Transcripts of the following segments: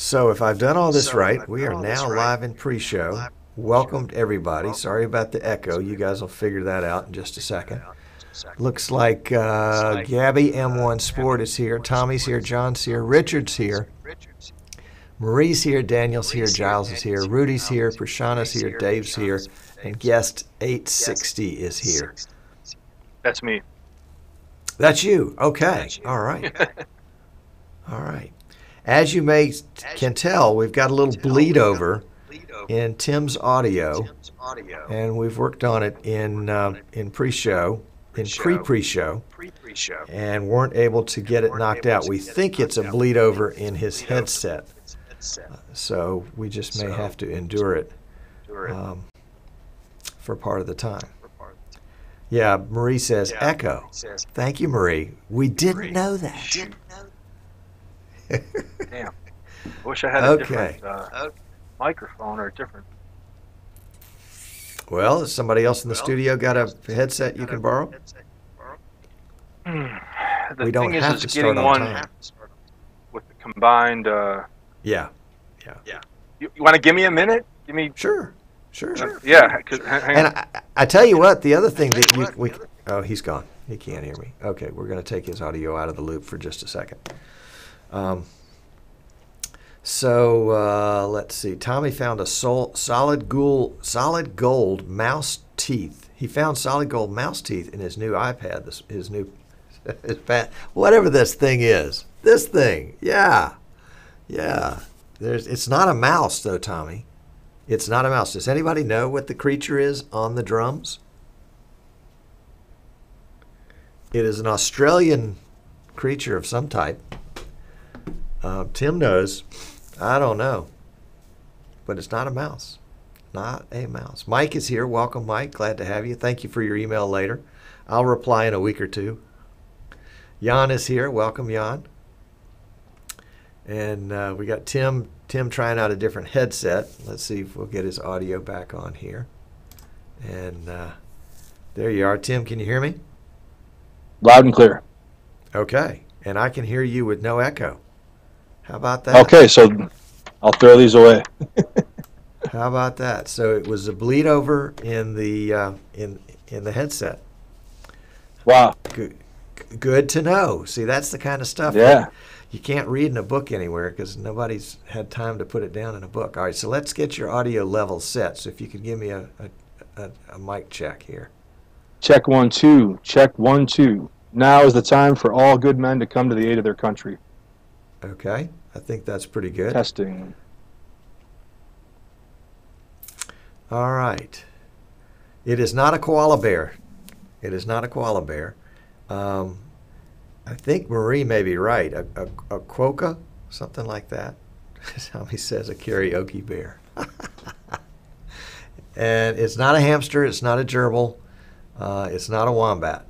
So if I've done all this right, we are now live in pre-show. Welcome everybody. Sorry about the echo. You guys will figure that out in just a second. Looks like Gabby M1 Sport is here. Tommy's here. John's here. Richard's here. Marie's here. Daniel's here. Giles is here. Rudy's here. Prashana's here. Dave's here. And guest 860 is here. That's me. That's you. Okay. All right. All right. As you can tell, we've got a little bleed over in Tim's audio, and we've worked on it in pre-show, in pre-show, and weren't able to get it knocked out. We think it's a bleed over in his headset, so we just may have to endure it for part of the time. Yeah, Marie says echo. Thank you, Marie. We didn't know that. Damn. I wish I had a different microphone or a different. Well, has somebody else in the studio got a headset you can borrow? We don't have to start on time. With the combined. Yeah. You want to give me a minute? Give me. Sure. Yeah. And I tell you what, the other thing that oh, he's gone. He can't hear me. Okay, we're going to take his audio out of the loop for just a second. So let's see. Tommy found a solid gold mouse teeth. He found solid gold mouse teeth in his new iPad. His whatever this thing is. This thing, yeah. It's not a mouse though, Tommy. It's not a mouse. Does anybody know what the creature is on the drums? It is an Australian creature of some type. Tim knows. I don't know. But it's not a mouse. Not a mouse. Mike is here. Welcome, Mike. Glad to have you. Thank you for your email later. I'll reply in a week or two. Jan is here. Welcome, Jan. And we got Tim trying out a different headset. Let's see if we'll get his audio back on here. And there you are. Tim, can you hear me? Loud and clear. Okay. And I can hear you with no echo. How about that? Okay, so I'll throw these away. How about that? So it was a bleed over in the headset. Wow. Good to know. See, that's the kind of stuff that you can't read in a book anywhere because nobody's had time to put it down in a book. All right, so let's get your audio level set. So if you could give me a mic check here. Check 1 2. Check 1 2. Now is the time for all good men to come to the aid of their country. Okay, I think that's pretty good. Testing. All right. It is not a koala bear. It is not a koala bear. I think Marie may be right. A quokka, something like that. Tommy says a karaoke bear. And it's not a hamster. It's not a gerbil. It's not a wombat.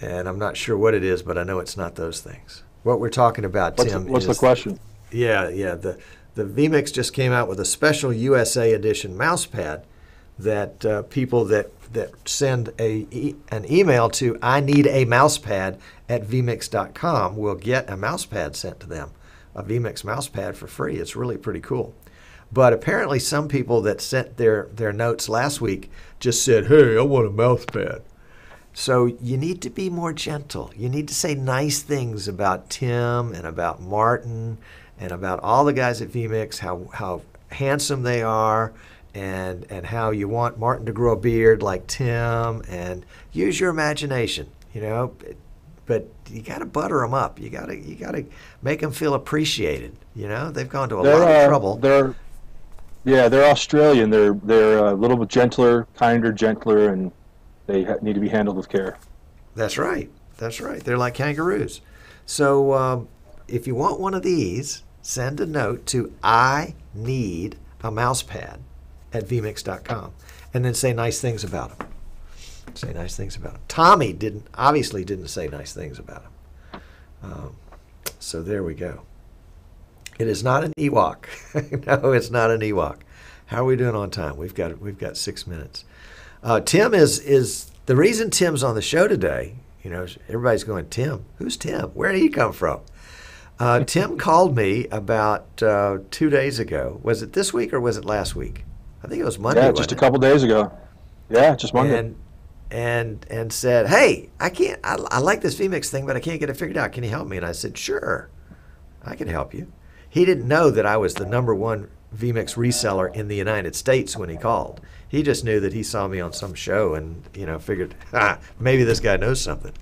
And I'm not sure what it is, but I know it's not those things. What we're talking about, Tim, what's the question? Yeah. The vMix just came out with a special USA edition mouse pad that people that send an email to I need a mouse pad at vmix.com will get a mouse pad sent to them, a vMix mouse pad for free. It's really pretty cool. But apparently some people that sent their notes last week just said, hey, I want a mouse pad. So you need to be more gentle. You need to say nice things about Tim and about Martin and about all the guys at vMix, how handsome they are, and how you want Martin to grow a beard like Tim, and use your imagination, But you got to butter them up. You got to make them feel appreciated. They've gone to a lot of trouble. They're Australian. They're a little bit gentler, gentler, and they need to be handled with care. That's right. They're like kangaroos. So if you want one of these, send a note to I need a mouse pad at vmix.com, and then say nice things about them. Say nice things about them. Tommy obviously didn't say nice things about him. So there we go. It is not an Ewok. No, it's not an Ewok. How are we doing on time? We've got 6 minutes. Tim is the reason Tim's on the show today. Everybody's going, Tim? Who's Tim? Where did he come from? Tim called me about 2 days ago. Was it this week or was it last week? I think it was Monday. Yeah, just a couple days ago. Yeah, just Monday. And said, hey, I like this vMix thing, but I can't get it figured out. Can you help me? And I said, sure, I can help you. He didn't know that I was the #1 vMix reseller in the United States when he called. He just knew that he saw me on some show and, figured, maybe this guy knows something.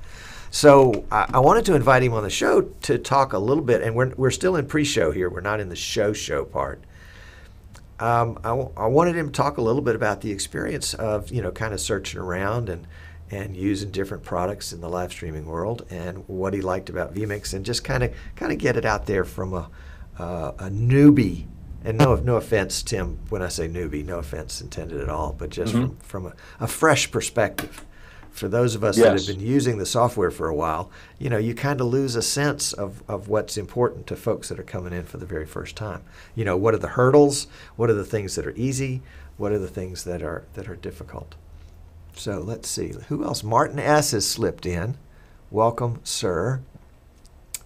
So I wanted to invite him on the show to talk a little bit, and we're still in pre-show here. We're not in the show part. I wanted him to talk a little bit about the experience of, kind of searching around and using different products in the live streaming world, and what he liked about vMix, and just kind of get it out there from a newbie. And no offense, Tim, when I say newbie, no offense intended at all, but just from a fresh perspective. For those of us that have been using the software for a while, you kind of lose a sense of what's important to folks that are coming in for the very first time. What are the hurdles? What are the things that are easy? What are the things that are difficult? So let's see. Who else? Martin S. has slipped in. Welcome, sir.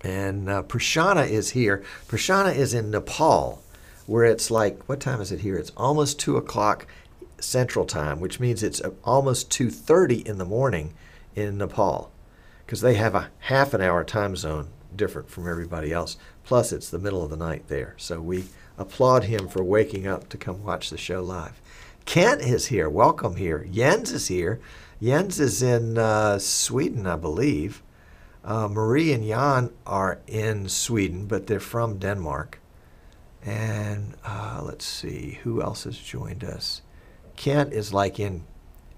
And Prashana is here. Prashana is in Nepal, where it's like, what time is it here? It's almost 2 o'clock Central Time, which means it's almost 2:30 in the morning in Nepal, because they have a half an hour time zone different from everybody else. Plus, it's the middle of the night there. So we applaud him for waking up to come watch the show live. Kent is here. Welcome here. Jens is here. Jens is in Sweden, I believe. Marie and Jan are in Sweden, but they're from Denmark. And let's see, who else has joined us? Kent is like in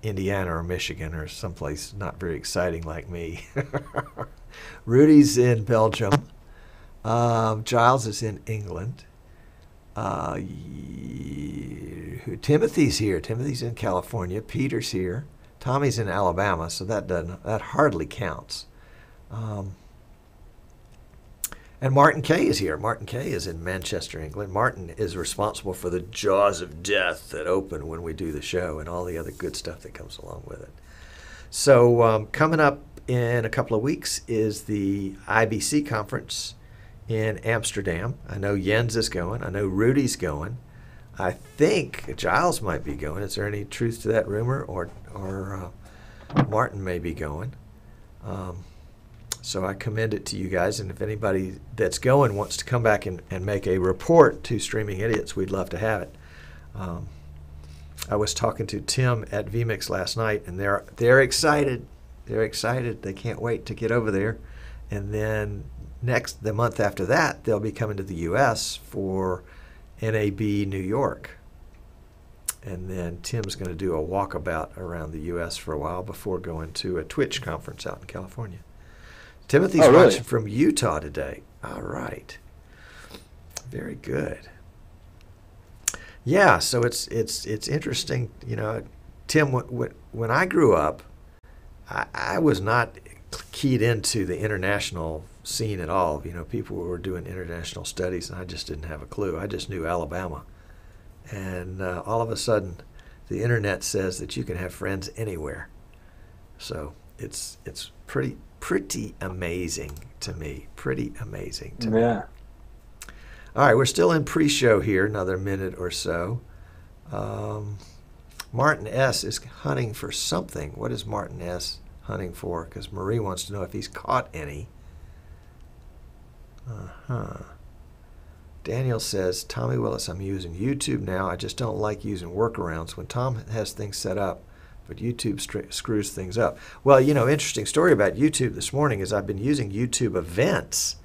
Indiana or Michigan or someplace not very exciting like me. Rudy's in Belgium. Giles is in England. Timothy's here. Timothy's in California. Peter's here. Tommy's in Alabama, so that hardly counts. And Martin K is here. Martin K is in Manchester, England. Martin is responsible for the jaws of death that open when we do the show and all the other good stuff that comes along with it. So coming up in a couple of weeks is the IBC conference in Amsterdam. I know Jens is going. I know Rudy's going. I think Giles might be going. Is there any truth to that rumor? Or Martin may be going. So I commend it to you guys, and if anybody that's going wants to come back and make a report to Streaming Idiots, we'd love to have it. I was talking to Tim at vMix last night, and they're excited. They're excited. They can't wait to get over there. And then the month after that, they'll be coming to the U.S. for NAB New York. And then Tim's going to do a walkabout around the U.S. for a while before going to a Twitch conference out in California. Timothy's watching from Utah today. All right. Very good. Yeah, so it's interesting. Tim, when I grew up, I was not keyed into the international scene at all. People were doing international studies, and I just didn't have a clue. I just knew Alabama. And all of a sudden, the internet says that you can have friends anywhere. So it's pretty amazing to me. Pretty amazing to me. Yeah. All right, we're still in pre-show here, another minute or so. Martin S. is hunting for something. What is Martin S. hunting for? Because Marie wants to know if he's caught any. Daniel says, Tommy Willis, I'm using YouTube now. I just don't like using workarounds when Tom has things set up, but YouTube screws things up. Well, interesting story about YouTube this morning is I've been using YouTube events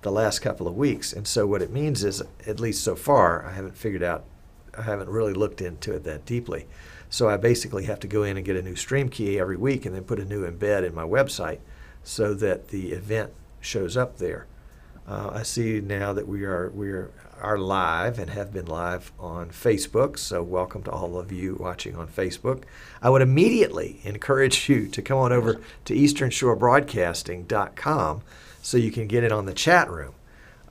the last couple of weeks. And so what it means is, at least so far, I haven't really looked into it that deeply. So I basically have to go in and get a new stream key every week and then put a new embed in my website so that the event shows up there. I see now that we are live and have been live on Facebook, so welcome to all of you watching on Facebook. I would immediately encourage you to come on over to easternshorebroadcasting.com so you can get it on the chat room.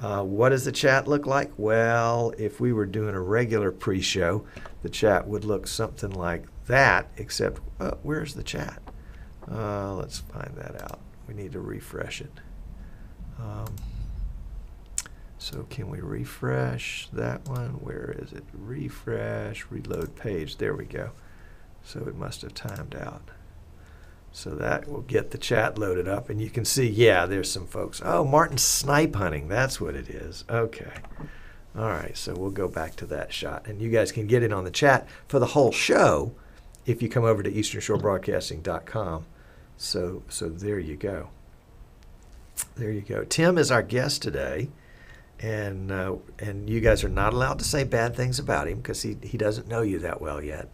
What does the chat look like? Well, if we were doing a regular pre-show, the chat would look something like that, except where's the chat? Let's find that out. We need to refresh it. So can we refresh that one? Where is it? Refresh, reload page. There we go. So it must have timed out. So that will get the chat loaded up. And you can see, yeah, there's some folks. Oh, Martin's snipe hunting. That's what it is. Okay. All right, so we'll go back to that shot. And you guys can get in on the chat for the whole show if you come over to easternshorebroadcasting.com. So there you go. There you go. Tim is our guest today, and you guys are not allowed to say bad things about him because he doesn't know you that well yet.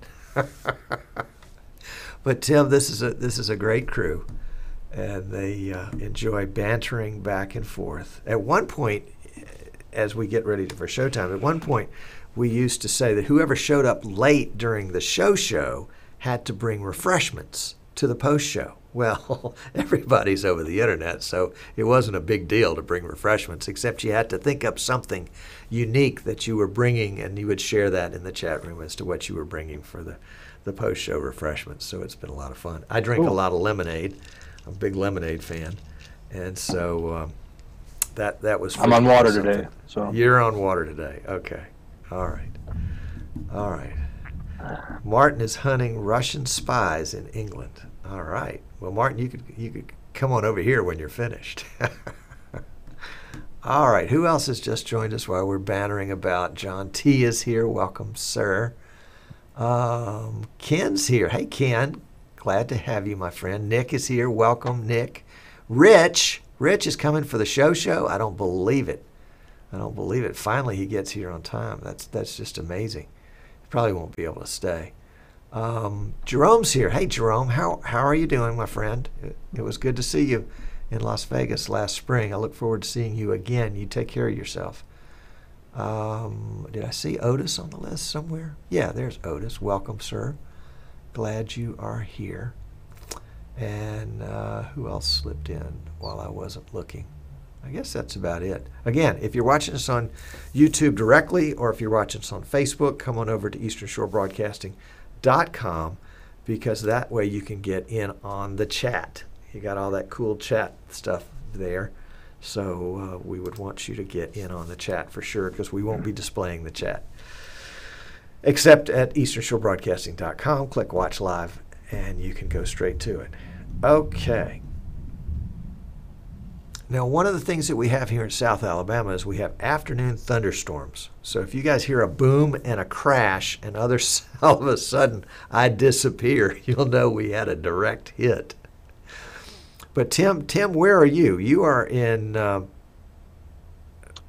But Tim, this is a great crew, and they enjoy bantering back and forth. At one point, as we get ready for showtime, at one point we used to say that whoever showed up late during the show had to bring refreshments to the post show. Well, everybody's over the internet, so it wasn't a big deal to bring refreshments, except you had to think up something unique that you were bringing, and you would share that in the chat room as to what you were bringing for the post show refreshments. So it's been a lot of fun. I drink a lot of lemonade. I'm a big lemonade fan, and so that was. I'm on water today. So you're on water today. Okay. All right. All right. Martin is hunting Russian spies in England. All right. Well, Martin, you could come on over here when you're finished. All right. Who else has just joined us while we're bantering about? John T is here. Welcome, sir. Ken's here. Hey, Ken. Glad to have you, my friend. Nick is here. Welcome, Nick. Rich is coming for the show. I don't believe it. Finally, he gets here on time. That's just amazing. He probably won't be able to stay. Jerome's here. Hey, Jerome, how are you doing, my friend? It was good to see you in Las Vegas last spring. I look forward to seeing you again. You take care of yourself. Did I see Otis on the list somewhere? Yeah, there's Otis. Welcome, sir. Glad you are here. And who else slipped in while I wasn't looking? I guess that's about it. Again, if you're watching us on YouTube directly, or if you're watching us on Facebook, come on over to easternshorebroadcasting.com, because that way you can get in on the chat. You got all that cool chat stuff there. So we would want you to get in on the chat for sure, because we won't be displaying the chat. Except at easternshorebroadcasting.com, click Watch Live, and you can go straight to it. Okay. Now, one of the things that we have here in South Alabama is we have afternoon thunderstorms. So if you guys hear a boom and a crash and all of a sudden I disappear, you'll know we had a direct hit. But Tim, where are you? You are in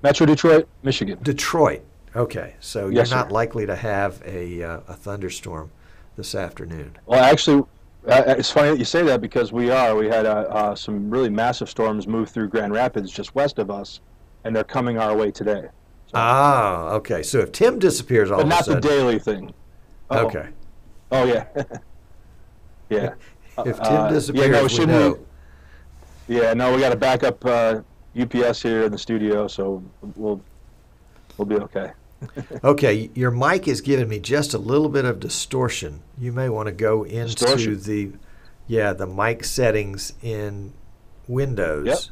Metro Detroit, Michigan. Detroit. Okay, so you're Yes, not sir. likely to have a thunderstorm this afternoon. Well, actually, it's funny that you say that, because we are. We had some really massive storms move through Grand Rapids just west of us, and they're coming our way today. So, Okay. So if Tim disappears all but of a not sudden. the daily thing. Uh-oh. Okay. Oh, yeah. Yeah. If Tim disappears, yeah, no, we shouldn't know. Yeah, no, we got a backup UPS here in the studio, so we'll be okay. Okay, your mic is giving me just a little bit of distortion. You may want to go into Distortion? the mic settings in Windows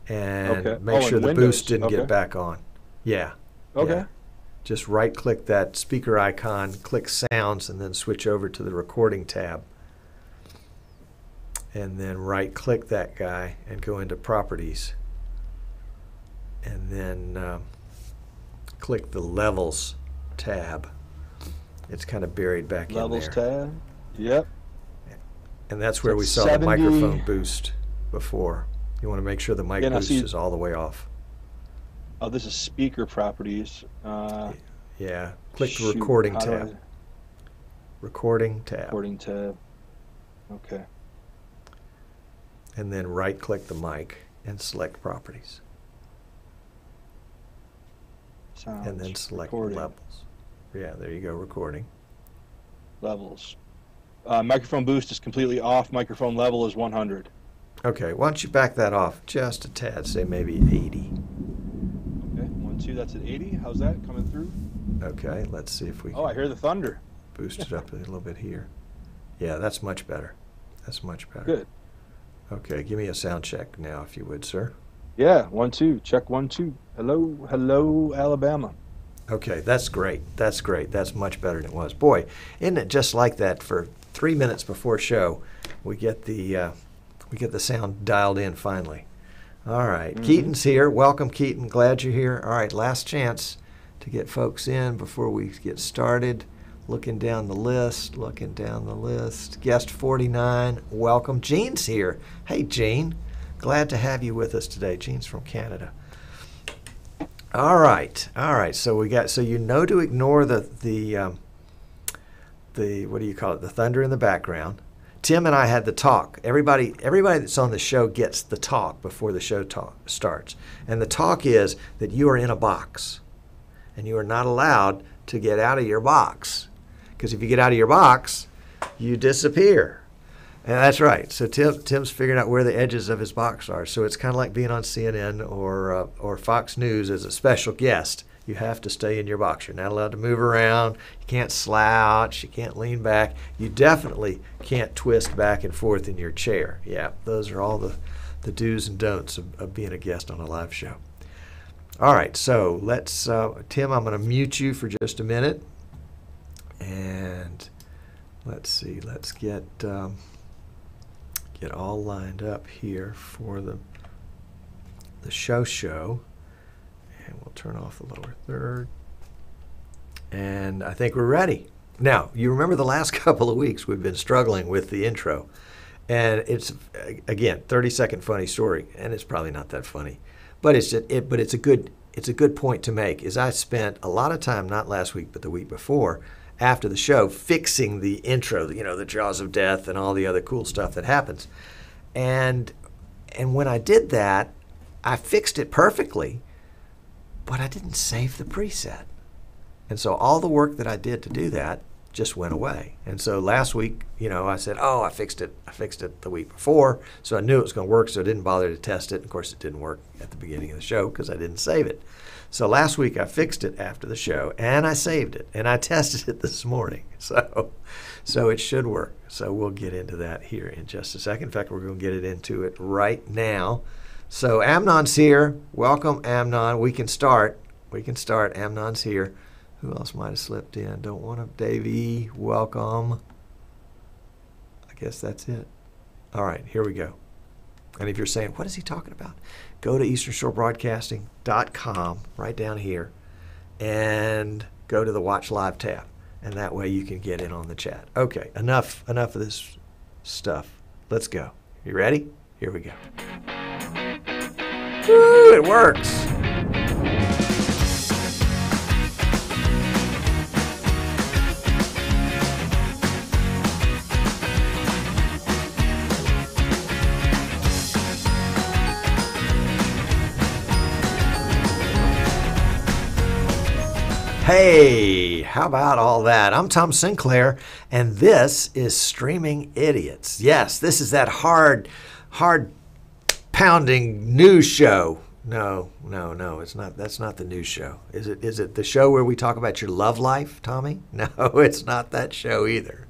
and Okay. make sure in the Windows. boost didn't Okay. get back on. Yeah. Okay. Yeah. Just right-click that speaker icon, click Sounds, and then switch over to the Recording tab. And then right-click that guy and go into Properties. And then click the Levels tab. It's kind of buried back Levels in there. tab. Yep. And that's where we It's saw 70. the microphone boost before. You want to make sure the mic Yeah, now boost see- is all the way off. Oh, this is speaker properties. Yeah. Click the shoot, Recording how do tab. I- Recording tab. Recording tab. Okay. And then right-click the mic and select Properties. Sounds. And then select recording. Levels. Yeah, there you go, Recording. Levels. Microphone boost is completely off. Microphone level is 100. Okay, why don't you back that off just a tad, say maybe 80. Okay, 1, 2, that's at 80. How's that coming through? Okay, let's see if we Oh, I can hear the thunder. boost it up a little bit here. Yeah, that's much better. That's much better. Good. Okay, give me a sound check now, if you would, sir. Yeah, 1, 2. Check 1, 2. Hello, Alabama. Okay, that's great. That's great. That's much better than it was. Boy, isn't it just like that? For 3 minutes before show, we get the sound dialed in finally. All right, Keaton's here. Welcome, Keaton. Glad you're here. All right, last chance to get folks in before we get started. Looking down the list. Guest 49, welcome. Jean's here. Hey, Jean. Glad to have you with us today. Jean's from Canada. All right. So we got, so you know to ignore the what do you call it? The thunder in the background. Tim and I had the talk. Everybody that's on the show gets the talk before the show starts. And the talk is that you are in a box and you are not allowed to get out of your box. Because if you get out of your box, you disappear. And that's right. So Tim's figuring out where the edges of his box are. So it's kind of like being on CNN or Fox News as a special guest. You have to stay in your box. You're not allowed to move around. You can't slouch. You can't lean back. You definitely can't twist back and forth in your chair. Yeah, those are all the do's and don'ts of being a guest on a live show. All right, so let's, Tim, I'm going to mute you for just a minute. And let's see, let's get all lined up here for the show. And we'll turn off the lower third. And I think we're ready. Now, you remember the last couple of weeks we've been struggling with the intro. And it's, again, 30-second funny story. And it's probably not that funny. But it's a good point to make, is I spent a lot of time, not last week, but the week before, after the show, fixing the intro, the jaws of death and all the other cool stuff that happens. And when I did that, I fixed it perfectly, but I didn't save the preset. And so all the work that I did to do that just went away. And so last week, I said, oh, I fixed it the week before, so I knew it was going to work, so I didn't bother to test it. Of course, it didn't work at the beginning of the show because I didn't save it. So last week I fixed it after the show, and I saved it, and I tested it this morning. So it should work. So we'll get into that here in just a second. In fact, we're going to get into it right now. So Amnon's here. Welcome, Amnon. We can start. Amnon's here. Who else might have slipped in? Don't want to. Davey, welcome. I guess that's it. All right, here we go. And if you're saying, what is he talking about? Go to easternshorebroadcasting.com right down here and go to the Watch Live tab. And that way you can get in on the chat. Okay, enough of this stuff. Let's go. You ready? Here we go. Woo, it works. Hey, how about all that? I'm Tom Sinclair, and this is Streaming Idiots. Yes, this is that hard pounding news show. No, it's not. That's not the news show. Is it the show where we talk about your love life, Tommy? No, it's not that show either.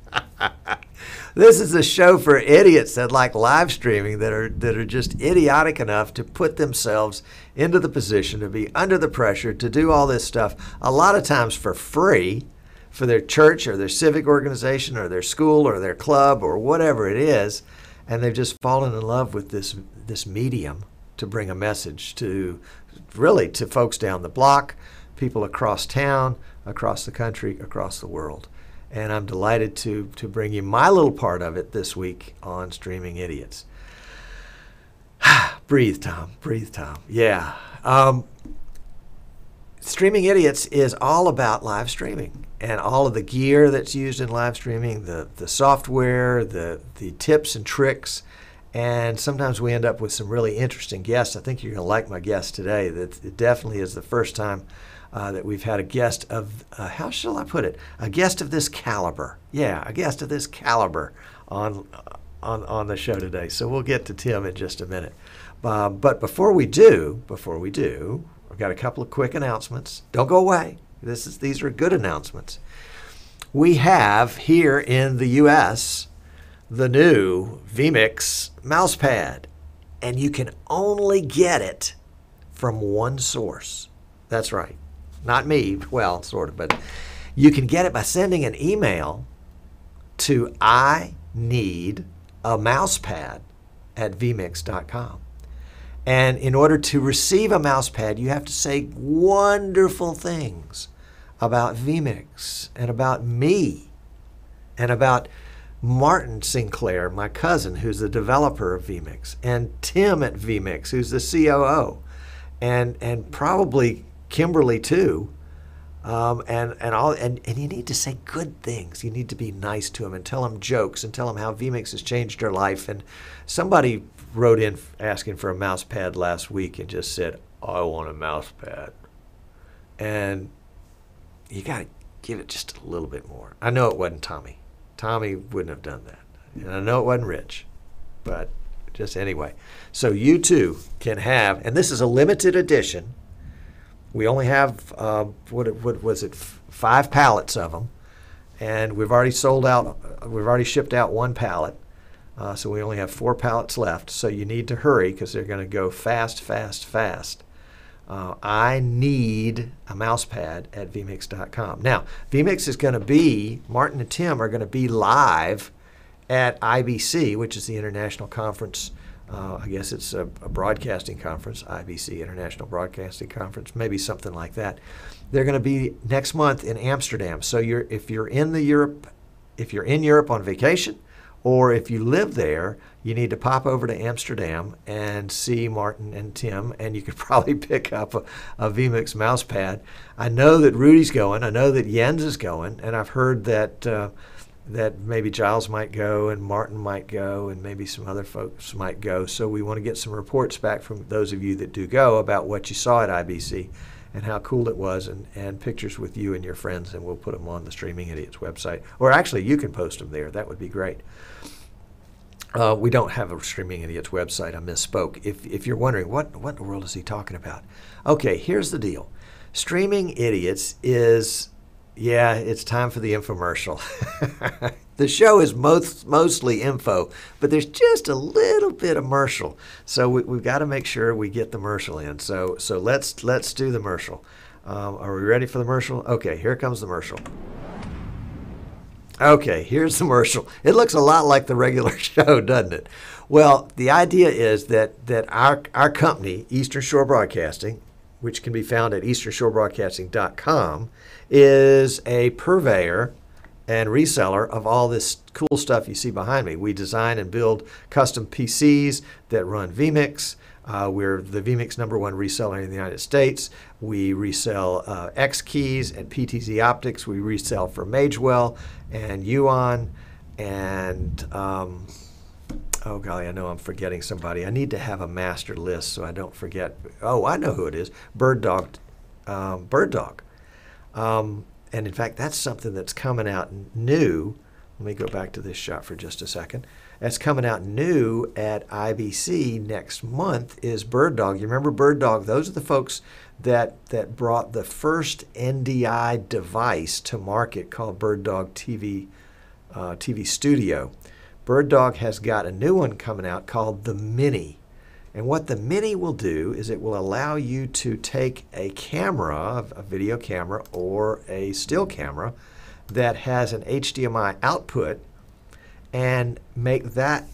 This is a show for idiots that like live streaming, that are just idiotic enough to put themselves into the position to be under the pressure to do all this stuff, a lot of times for free, for their church or their civic organization or their school or their club or whatever it is, and they've just fallen in love with this medium to bring a message to folks down the block, people across town, across the country, across the world. And I'm delighted to bring you my little part of it this week on Streaming Idiots. Breathe, Tom. Yeah. Streaming Idiots is all about live streaming and all of the gear that's used in live streaming, the software, the tips and tricks. And sometimes we end up with some really interesting guests. I think you're going to like my guest today. It definitely is the first time that we've had a guest of, how shall I put it? A guest of this caliber. Yeah, a guest of this caliber on the show today. So we'll get to Tim in just a minute. But before we do, I've got a couple of quick announcements. Don't go away. These are good announcements. We have here in the U.S. the new vMix mouse pad, and you can only get it from one source. That's right. Not me, well, sort of, but you can get it by sending an email to I need a mousepad at vmix.com. And in order to receive a mouse pad, you have to say wonderful things about vMix and about me and about Martin Sinclair, my cousin, who's the developer of vMix, and Tim at vMix, who's the COO, and probably Kimberly too. And you need to say good things. You need to be nice to them and tell them jokes and tell them how vMix has changed their life. And somebody wrote in asking for a mouse pad last week and just said, I want a mouse pad. And you got to give it just a little bit more. I know it wasn't Tommy. Tommy wouldn't have done that. And I know it wasn't Rich. But just anyway. So you too can have, and this is a limited edition. We only have, what was it, 5 pallets of them. And we've already sold out, we've already shipped out 1 pallet. So we only have 4 pallets left. So you need to hurry because they're going to go fast, fast, fast. I need a mouse pad at vmix.com. Now, vMix is going to be, Martin and Tim are going to be live at IBC, which is the International Conference. I guess it's a broadcasting conference, IBC, International Broadcasting Conference, maybe something like that. They're going to be next month in Amsterdam. So if you're in Europe on vacation, or if you live there, you need to pop over to Amsterdam and see Martin and Tim, and you could probably pick up a vMix mouse pad. I know that Rudy's going. I know that Jens is going, and I've heard that maybe Giles might go and Martin might go and maybe some other folks might go. So we want to get some reports back from those of you that do go about what you saw at IBC and how cool it was, and pictures with you and your friends, and we'll put them on the Streaming Idiots website. Or actually, you can post them there. That would be great. We don't have a Streaming Idiots website. I misspoke. If you're wondering, what in the world is he talking about? Okay, here's the deal. Streaming Idiots is, yeah, it's time for the infomercial. The show is mostly info, but there's just a little bit of commercial. So we've got to make sure we get the commercial in. So let's do the commercial. Are we ready for the commercial? Okay, here comes the commercial. Okay, here's the commercial. It looks a lot like the regular show, doesn't it? Well, the idea is that our company, Eastern Shore Broadcasting, which can be found at easternshorebroadcasting.com, is a purveyor and reseller of all this cool stuff you see behind me. We design and build custom PCs that run vMix. We're the vMix #1 reseller in the United States. We resell X Keys and PTZ Optics. We resell for Magewell and Yuan and oh golly, I know I'm forgetting somebody. I need to have a master list so I don't forget. Oh, I know who it is. Bird Dog. And in fact, that's something that's coming out new. Let me go back to this shot for just a second. That's coming out new at IBC next month is Bird Dog. You remember Bird Dog? Those are the folks that brought the first NDI device to market called Bird Dog TV Studio. Bird Dog has got a new one coming out called the Mini. And what the Mini will do is it will allow you to take a camera, a video camera or a still camera that has an HDMI output and make that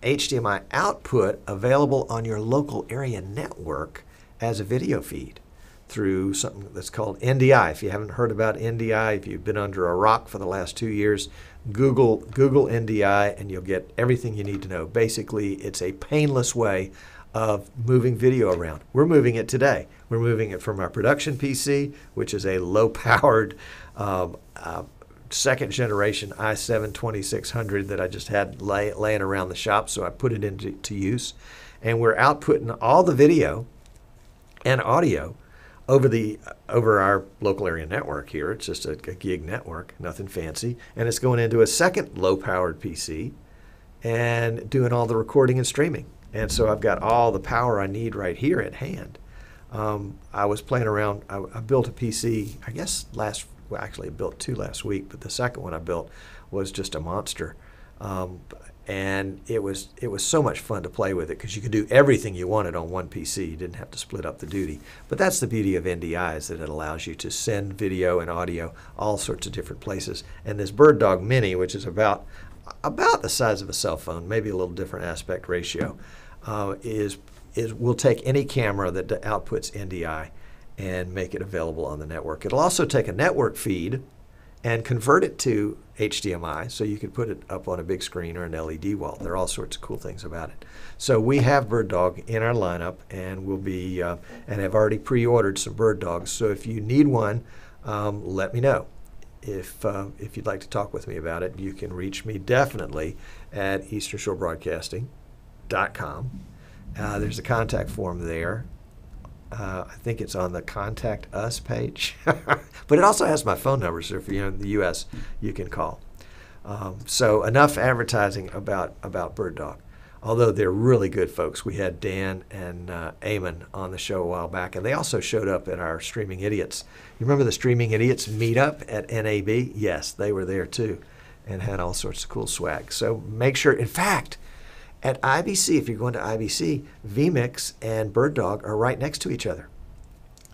HDMI output available on your local area network as a video feed through something that's called NDI. If you haven't heard about NDI, if you've been under a rock for the last 2 years, Google NDI and you'll get everything you need to know. Basically, it's a painless way of moving video around. We're moving it today. We're moving it from our production PC, which is a low-powered second generation i7 2600 that I just had laying around the shop, so I put it into use. And we're outputting all the video and audio over our local area network here. It's just a gig network, nothing fancy. And it's going into a second low-powered PC and doing all the recording and streaming. And so I've got all the power I need right here at hand. I was playing around. I built a PC, I guess well, actually I built 2 last week, but the second one I built was just a monster. And it was so much fun to play with it because you could do everything you wanted on one PC. You didn't have to split up the duty. But that's the beauty of NDI, is that it allows you to send video and audio all sorts of different places. And this Bird Dog Mini, which is about the size of a cell phone, maybe a little different aspect ratio, is we'll take any camera that outputs NDI and make it available on the network. It'll also take a network feed and convert it to HDMI, so you can put it up on a big screen or an LED wall. There are all sorts of cool things about it. So we have Bird Dog in our lineup, and we'll be and have already pre-ordered some Bird Dogs. So if you need one, let me know. If you'd like to talk with me about it, you can reach me definitely at easternshorebroadcasting.com. There's a contact form there. I think it's on the Contact Us page. But it also has my phone number, so if you're in the U.S., you can call. So enough advertising about Bird Dog. Although they're really good folks. We had Dan and Eamon on the show a while back, and they also showed up at our Streaming Idiots. You remember the Streaming Idiots meetup at NAB? Yes, they were there too, and had all sorts of cool swag. So make sure, in fact, at IBC, if you're going to IBC, vMix and Bird Dog are right next to each other.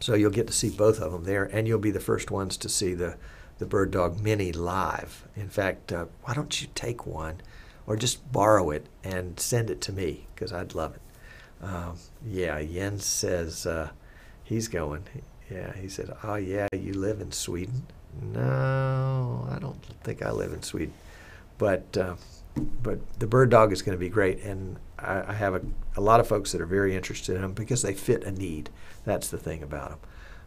So you'll get to see both of them there, and you'll be the first ones to see the Bird Dog Mini live. In fact, why don't you take one or just borrow it and send it to me, because I'd love it. Yeah, Jens says he's going. Yeah, he said, oh yeah, you live in Sweden? No, I don't think I live in Sweden. But the Bird Dog is going to be great, and I have a lot of folks that are very interested in them because they fit a need. That's the thing about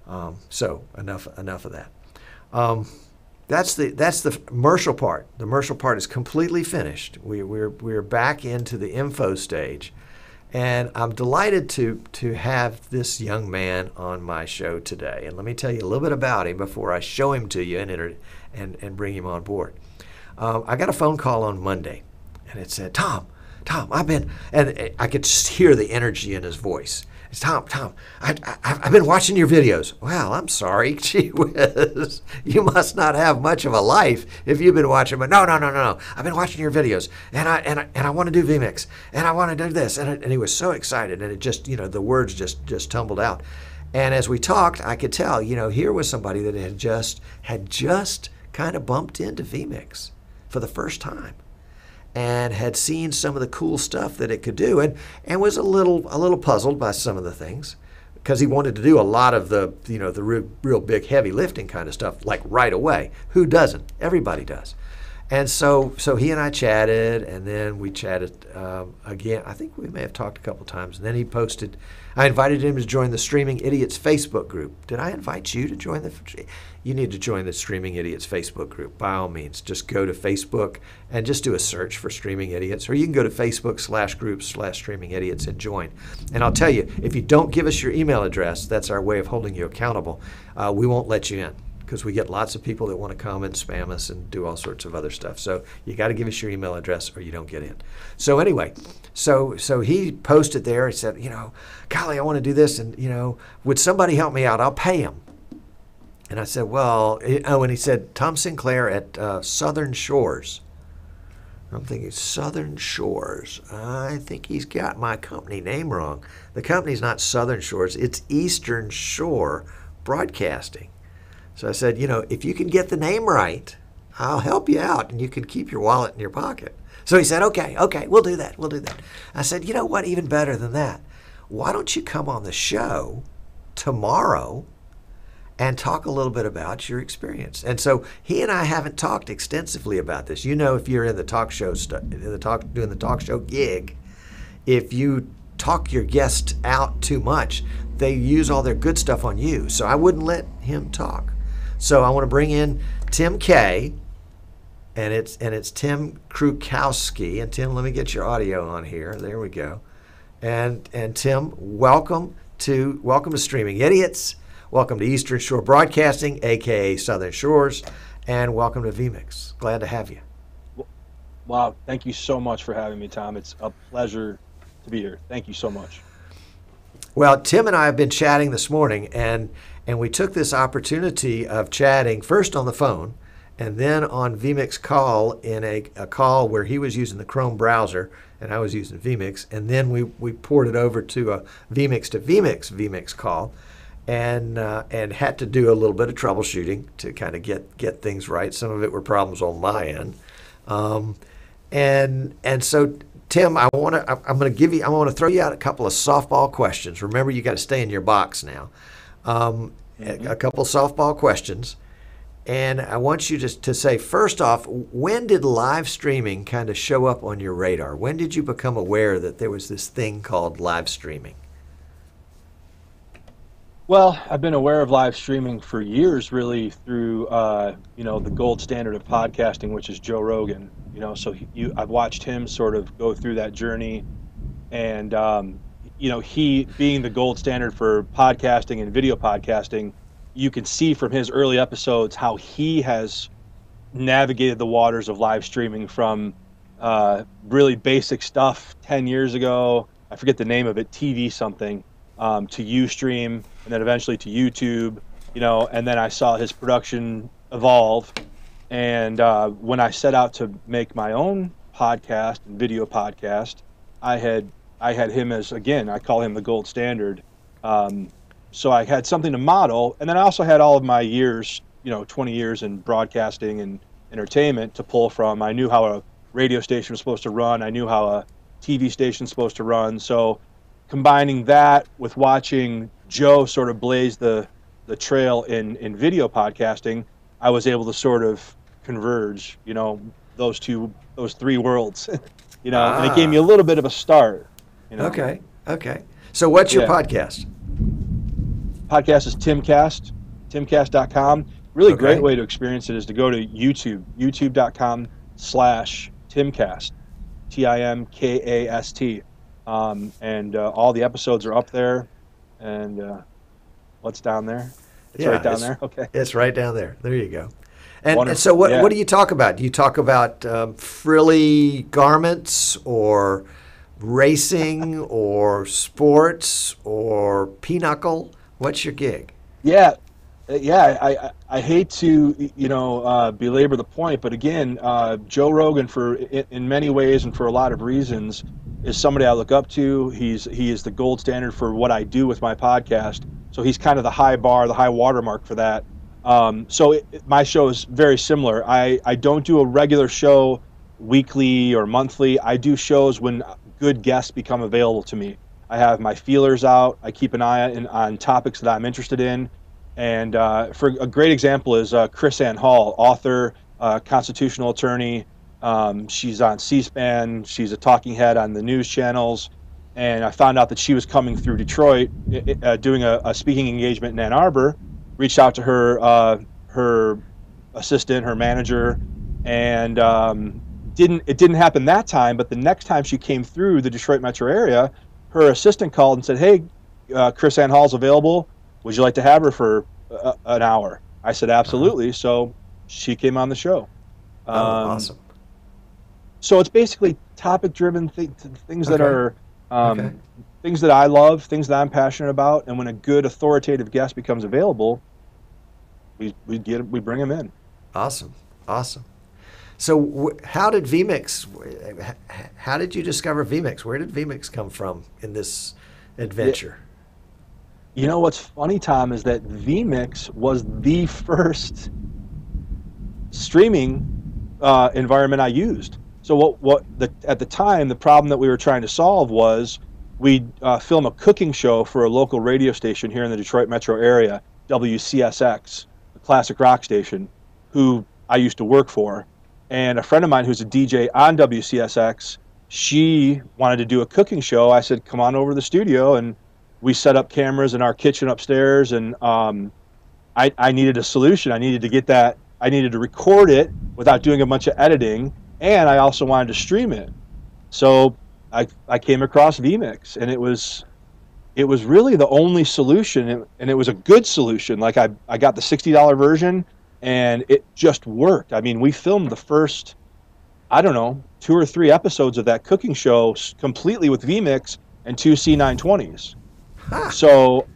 them. So enough of that. That's the commercial part. The commercial part is completely finished. We're back into the info stage, and I'm delighted to have this young man on my show today. And let me tell you a little bit about him before I show him to you and bring him on board. I got a phone call on Monday, and it said, Tom, I've been, and I could just hear the energy in his voice. It's Tom, I've been watching your videos. Well, I'm sorry, gee whiz. You must not have much of a life if you've been watching. But no. I've been watching your videos, and I want to do vMix, and I want to do this, and he was so excited, and it just, the words just tumbled out. And as we talked, I could tell, here was somebody that had just kind of bumped into vMix for the first time, and had seen some of the cool stuff that it could do, and was a little puzzled by some of the things, because he wanted to do a lot of the the real big heavy lifting kind of stuff like right away. Who doesn't? Everybody does. And so he and I chatted, and then we chatted again. I think we may have talked a couple times, and then he posted. I invited him to join the Streaming Idiots Facebook group. Did I invite you to join You need to join the Streaming Idiots Facebook group. By all means, just go to Facebook and just do a search for Streaming Idiots, or you can go to Facebook/groups/Streaming Idiots and join. And I'll tell you, if you don't give us your email address, that's our way of holding you accountable. We won't let you in, because we get lots of people that want to come and spam us and do all sorts of other stuff. So you got to give us your email address or you don't get in. So anyway, so he posted there. He said, golly, I want to do this, and would somebody help me out? I'll pay him. And I said, well, and he said, Tom Sinclair at Southern Shores. I'm thinking, Southern Shores. I think he's got my company name wrong. The company's not Southern Shores. It's Eastern Shore Broadcasting. So I said, if you can get the name right, I'll help you out, and you can keep your wallet in your pocket. So he said, okay, we'll do that. I said, you know what, even better than that, why don't you come on the show tomorrow and talk a little bit about your experience? And so he and I haven't talked extensively about this. If you're in the talk show doing the talk show gig, if you talk your guest out too much, they use all their good stuff on you. So I wouldn't let him talk. So I want to bring in Tim K, and it's Tim Krukowski. And Tim, let me get your audio on here. There we go. And Tim, welcome to Streaming Idiots. Welcome to Eastern Shore Broadcasting, aka Southern Shores, and welcome to vMix. Glad to have you. Wow, thank you so much for having me, Tom. It's a pleasure to be here. Thank you so much. Well, Tim and I have been chatting this morning, and we took this opportunity of chatting first on the phone, and then on vMix call, in a call where he was using the Chrome browser and I was using vMix, and then we poured it over to a vMix to vMix call, and had to do a little bit of troubleshooting to kind of get things right. Some of it were problems on my end, and so Tim, I'm going to throw you out a couple of softball questions. Remember, you got to stay in your box now. A couple of softball questions. And I want you to say, first off, when did live streaming kind of show up on your radar? When did you become aware that there was this thing called live streaming? Well, I've been aware of live streaming for years, really, through the gold standard of podcasting, which is Joe Rogan. So I've watched him sort of go through that journey, and he being the gold standard for podcasting and video podcasting, you can see from his early episodes how he has navigated the waters of live streaming from really basic stuff 10 years ago. I forget the name of it, TV something, to Ustream, and then eventually to YouTube, and then I saw his production evolve. And when I set out to make my own podcast and video podcast, I had him as, again, I call him the gold standard. So I had something to model, and then I also had all of my years, 20 years in broadcasting and entertainment to pull from. I knew how a radio station was supposed to run. I knew how a TV station was supposed to run. So combining that with watching Joe sort of blaze the trail in video podcasting, I was able to sort of converge, those three worlds, and it gave me a little bit of a start. Okay. So what's your podcast? Podcast is Timcast, timcast.com. Really great way to experience it is to go to YouTube, youtube.com/Timcast, TIMKAST. And all the episodes are up there. And what's down there? It's right down there? Okay. It's right down there. There you go. And so what do you talk about? Do you talk about frilly garments or racing or sports or pinochle? What's your gig? Yeah. I hate to, belabor the point, but again, Joe Rogan, in many ways and for a lot of reasons, is somebody I look up to. He is the gold standard for what I do with my podcast. So he's kind of the high bar, the high watermark for that. My show is very similar. I don't do a regular show weekly or monthly. I do shows when good guests become available to me. I have my feelers out. I keep an eye on topics that I'm interested in. And for a great example is Chris Ann Hall, author, constitutional attorney. She's on C-SPAN. She's a talking head on the news channels. And I found out that she was coming through Detroit, doing a speaking engagement in Ann Arbor. Reached out to her assistant, her manager, and it didn't happen that time. But the next time she came through the Detroit metro area, her assistant called and said, "Hey, Chris Ann Hall's available. Would you like to have her for an hour?" I said, "Absolutely." So she came on the show. Awesome. So it's basically topic-driven things that are things that I love, things that I'm passionate about, and when a good authoritative guest becomes available, we bring him in. Awesome. So how did vMix? How did you discover vMix? Where did vMix come from in this adventure? What's funny, Tom, is that vMix was the first streaming environment I used. So at the time, the problem that we were trying to solve was we'd film a cooking show for a local radio station here in the Detroit metro area, WCSX, a classic rock station, who I used to work for. And a friend of mine who's a DJ on WCSX, she wanted to do a cooking show. I said, "Come on over to the studio," and we set up cameras in our kitchen upstairs. And I needed a solution. I needed to get that. I needed to record it without doing a bunch of editing, and I also wanted to stream it. So I came across vMix, and it was really the only solution, and it was a good solution. Like I got the $60 version, and it just worked. I mean, we filmed the first, 2 or 3 episodes of that cooking show completely with vMix and 2 C920s. Huh. So,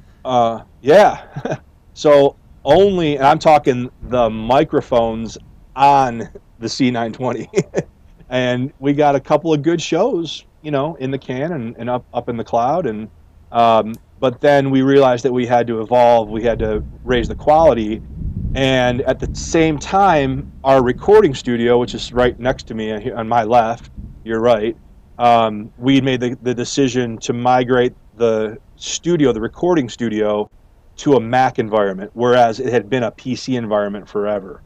So and I'm talking the microphones on the C920. And we got a couple of good shows, in the can and up in the cloud. And but then we realized that we had to evolve. We had to raise the quality. And at the same time, our recording studio, which is right next to me on my left, you're right, we made the decision to migrate the recording studio, to a Mac environment, whereas it had been a PC environment forever.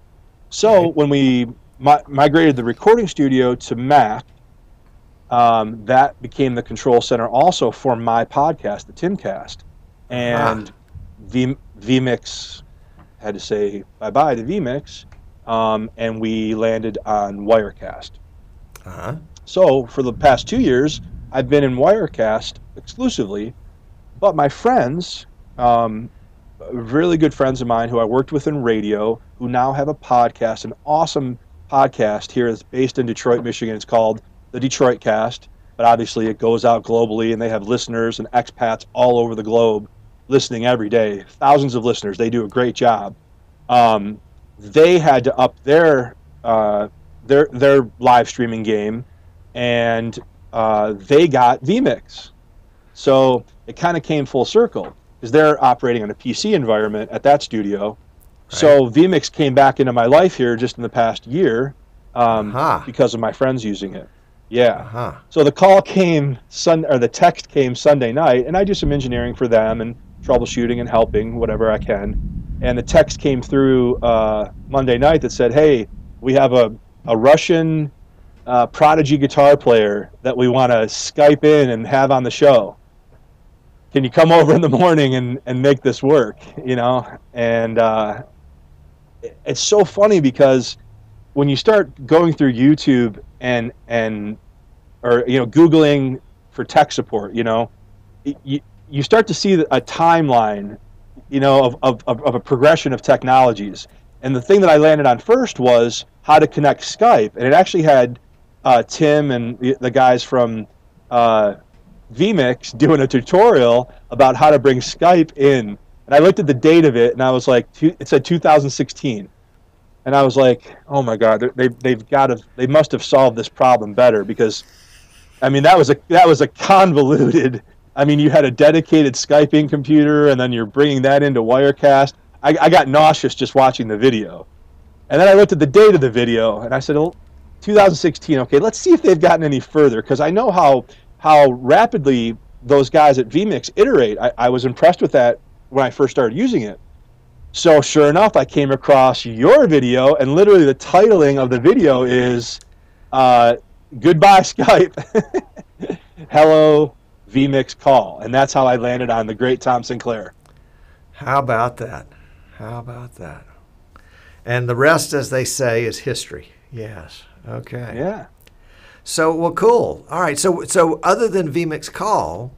So when we migrated the recording studio to Mac, that became the control center also for my podcast, the Timcast. And vMix had to say bye-bye to vMix, and we landed on Wirecast. So for the past 2 years, I've been in Wirecast exclusively, but my friends, really good friends of mine who I worked with in radio, who now have a podcast, an awesome podcast here that's based in Detroit, Michigan. It's called the Detroit Cast, but obviously it goes out globally, and they have listeners and expats all over the globe listening every day. Thousands of listeners. They do a great job. They had to up their live streaming game, and they got vMix. So it kind of came full circle, because they're operating in a PC environment at that studio. Right. So vMix came back into my life here just in the past year, because of my friends using it. Yeah. So the call came the text came Sunday night, and I do some engineering for them and troubleshooting and helping whatever I can. And the text came through Monday night that said, "Hey, we have a Russian prodigy guitar player that we want to Skype in and have on the show. Can you come over in the morning and make this work?" And it's so funny, because when you start going through YouTube and Googling for tech support, you start to see a timeline, of a progression of technologies. And the thing that I landed on first was how to connect Skype, and it actually had Tim and the guys from vMix doing a tutorial about how to bring Skype in. And I looked at the date of it, and I was like, it said 2016. And I was like, oh my God, they must have solved this problem better, because, that was a convoluted. You had a dedicated Skyping computer, and then you're bringing that into Wirecast. I got nauseous just watching the video. And then I looked at the date of the video, and I said, 2016, okay, let's see if they've gotten any further, because I know how rapidly those guys at vMix iterate. I was impressed with that when I first started using it. So sure enough, I came across your video, and literally the titling of the video is "Goodbye Skype, Hello vMix Call," and that's how I landed on the great Tom Sinclair. How about that? And the rest, as they say, is history. Yes. Okay. Yeah. So, well, cool. All right. So other than vMix Call,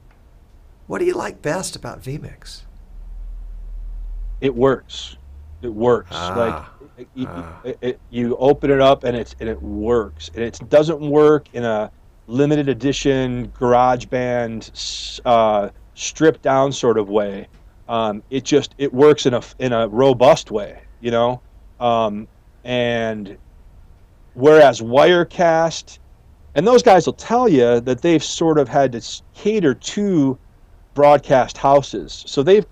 what do you like best about vMix? It works. You open it up, and it works. And it doesn't work in a limited edition GarageBand stripped down sort of way. It works in a robust way, and whereas Wirecast, and those guys will tell you that they've sort of had to cater to broadcast houses. So the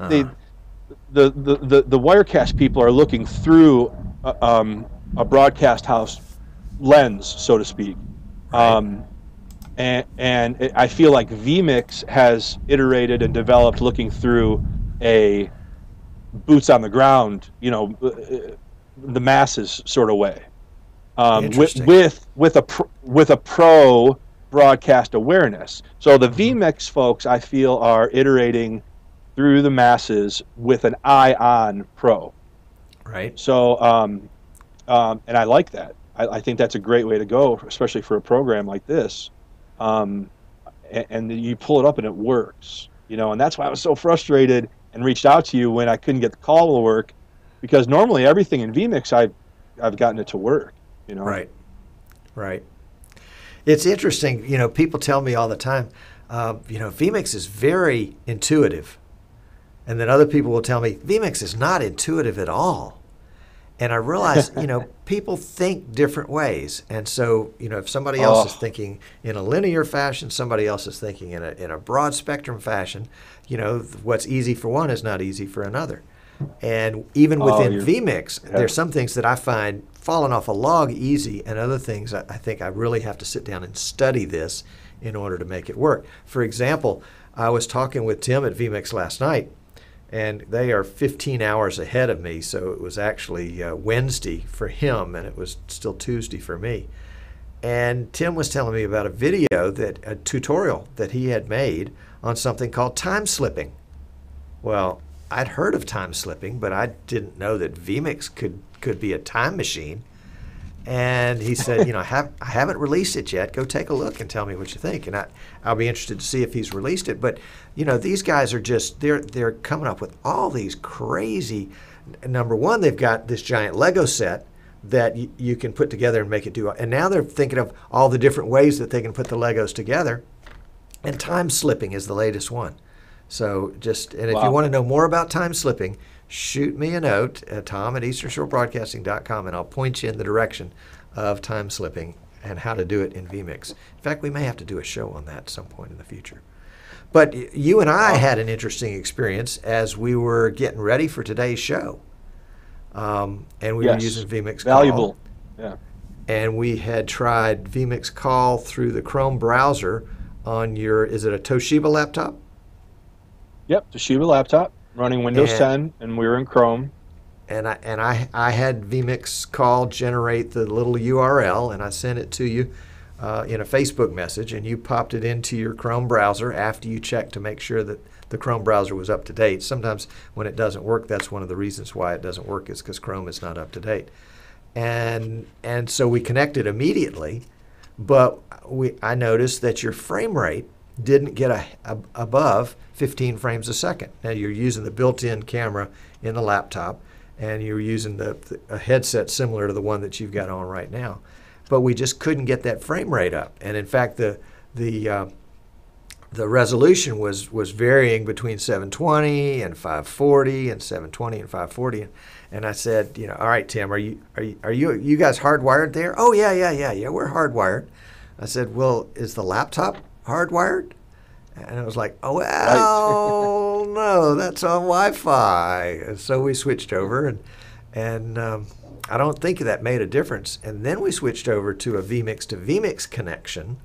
Wirecast people are looking through a broadcast house lens, so to speak. Right. And I feel like vMix has iterated and developed looking through a boots on the ground, the masses sort of way, with a pro broadcast awareness. So the vMix folks, I feel, are iterating through the masses with an eye on pro. Right. So, and I like that. I think that's a great way to go, especially for a program like this. And you pull it up and it works, and that's why I was so frustrated and reached out to you when I couldn't get the call to work, because normally everything in vMix I've gotten it to work, Right. It's interesting, people tell me all the time, vMix is very intuitive, and then other people will tell me vMix is not intuitive at all. And I realize, people think different ways. And so, if somebody else is thinking in a linear fashion, somebody else is thinking in a broad spectrum fashion, what's easy for one is not easy for another. And even within vMix, there's some things that I find falling off a log easy, and other things I think I really have to sit down and study this in order to make it work. For example, I was talking with Tim at vMix last night, and they are 15 hours ahead of me, so it was actually Wednesday for him, and it was still Tuesday for me. And Tim was telling me about a tutorial that he had made on something called time slipping. Well, I'd heard of time slipping, but I didn't know that vMix could be a time machine. And he said, I haven't released it yet. Go take a look and tell me what you think. And I'll be interested to see if he's released it. But, these guys are just, they're coming up with all these crazy, number one, they've got this giant Lego set that you can put together and make it do. And now they're thinking of all the different ways that they can put the Legos together. And time slipping is the latest one. So if you want to know more about time slipping, shoot me a note at tom@easternshorebroadcasting.com, and I'll point you in the direction of time slipping and how to do it in vMix. In fact, we may have to do a show on that at some point in the future. But you and I had an interesting experience as we were getting ready for today's show. And we were using vMix Valuable. Call. Yeah. And we had tried vMix Call through the Chrome browser on is it a Toshiba laptop? Yep, Toshiba laptop running Windows 10, and we were in Chrome. And I had vMix Call generate the little URL, and I sent it to you in a Facebook message, and you popped it into your Chrome browser after you checked to make sure that the Chrome browser was up to date. Sometimes when it doesn't work, that's one of the reasons why it doesn't work, is because Chrome is not up to date. And so we connected immediately, but I noticed that your frame rate didn't get above 15 frames a second. Now you're using the built-in camera in the laptop, and you're using a headset similar to the one that you've got on right now. But we just couldn't get that frame rate up. And in fact, the resolution was varying between 720 and 540 and 720 and 540. And I said, all right, Tim, are you guys hardwired there? Oh, yeah, we're hardwired. I said, well, is the laptop hardwired? And I was like, oh, well, no, that's on Wi-Fi. And so we switched over, and I don't think that made a difference. And then we switched over to a vMix to vMix connection,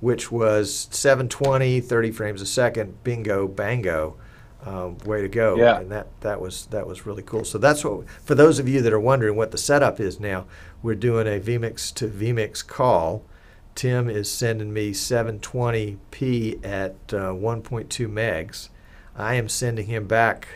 which was 720, 30 frames a second, bingo, bango, way to go. Yeah. And that was really cool. So that's what, for those of you that are wondering what the setup is now, we're doing a vMix to vMix call. Tim is sending me 720p at 1.2 megs. I am sending him back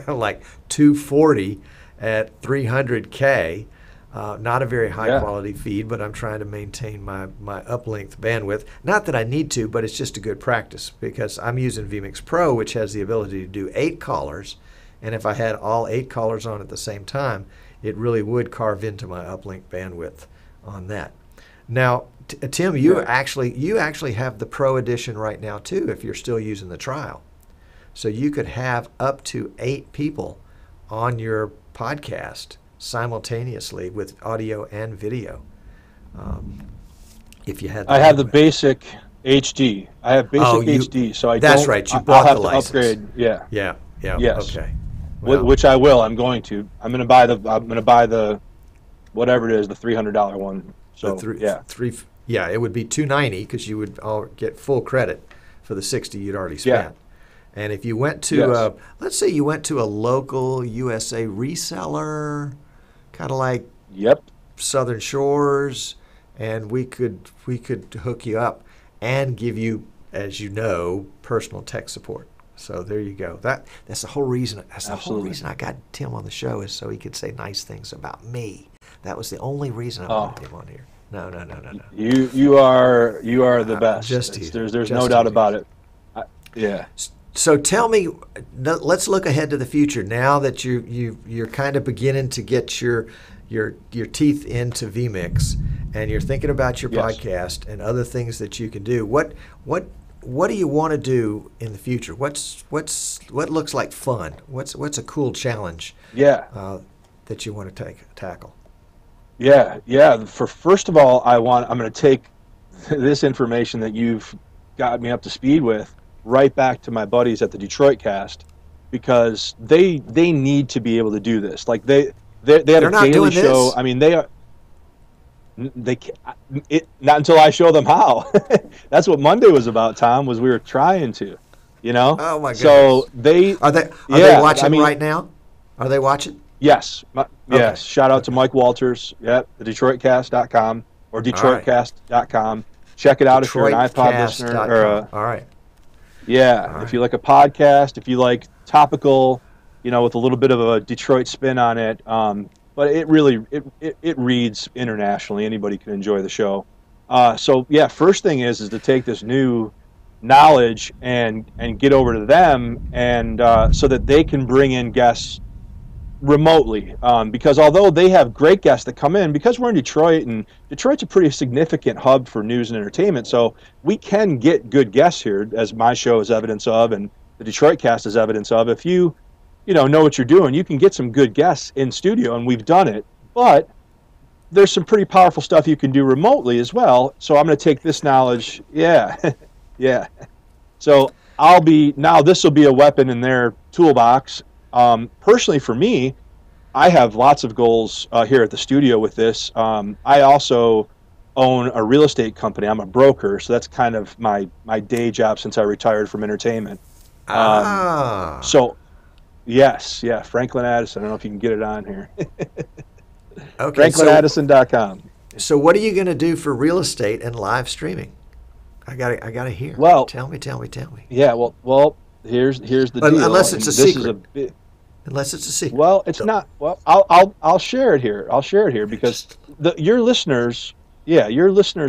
like 240 at 300K. Not a very high quality feed, but I'm trying to maintain my uplink bandwidth. Not that I need to, but it's just a good practice, because I'm using vMix Pro, which has the ability to do 8 callers. And if I had all 8 callers on at the same time, it really would carve into my uplink bandwidth on that. Now, Tim, you actually have the Pro edition right now too, if you're still using the trial. So you could have up to 8 people on your podcast simultaneously with audio and video. If you had, I have the basic HD. I have basic HD, so I that's don't. right. You bought I'll have the to license. upgrade. Yeah. Yes. Okay. Well, Which I will. I'm going to. I'm going to buy the whatever it is, the $300 one. So it would be $290, because you would all get full credit for the $60 you'd already spent. Yeah. And if you went to, let's say you went to a local USA reseller, kind of like Southern Shores, and we could hook you up and give you, as you know, personal tech support. So there you go. That's the whole reason. That's the whole reason I got Tim on the show, is so he could say nice things about me. That was the only reason I wanted him on here. No. You are the best. There's no doubt about it. Yeah. So tell me, let's look ahead to the future. Now that you're kind of beginning to get your teeth into vMix, and you're thinking about your podcast and other things that you can do. What do you want to do in the future? What looks like fun? What's a cool challenge? That you want to tackle? First of all, I'm going to take this information that you've got me up to speed with right back to my buddies at the Detroit Cast, because they need to be able to do this. Like they had a daily show. I mean, they are. Not until I show them how. That's what Monday was about, Tom. Was we were trying to, Oh my goodness. So are they watching right now? Are they watching? Yes. Yes. Okay. Shout out to Mike Walters. Yep. The DetroitCast.com or DetroitCast.com. Check it out if you're an iPod listener. All right. Yeah. All right. If you like a podcast, if you like topical, with a little bit of a Detroit spin on it. But it really it reads internationally. Anybody can enjoy the show. So yeah, first thing is to take this new knowledge and get over to them, and so that they can bring in guests remotely. Because although they have great guests that come in, because we're in Detroit, and Detroit's a pretty significant hub for news and entertainment, so we can get good guests here, as my show is evidence of, and the Detroit Cast is evidence of. If you know what you're doing, you can get some good guests in studio, and we've done it. But there's some pretty powerful stuff you can do remotely as well. So I'm going to take this knowledge. Yeah. Yeah. So this will be a weapon in their toolbox. Personally, for me, I have lots of goals here at the studio with this. I also own a real estate company. I'm a broker, so that's kind of my day job since I retired from entertainment. So, yes, yeah, Franklin Addison. I don't know if you can get it on here. Okay, FranklinAddison.com. So what are you going to do for real estate and live streaming? I got to hear. Well, tell me. Yeah, well, here's the deal. Unless it's a secret. Unless it's a secret. Well, it's not. Well, I'll share it here. Because your listeners,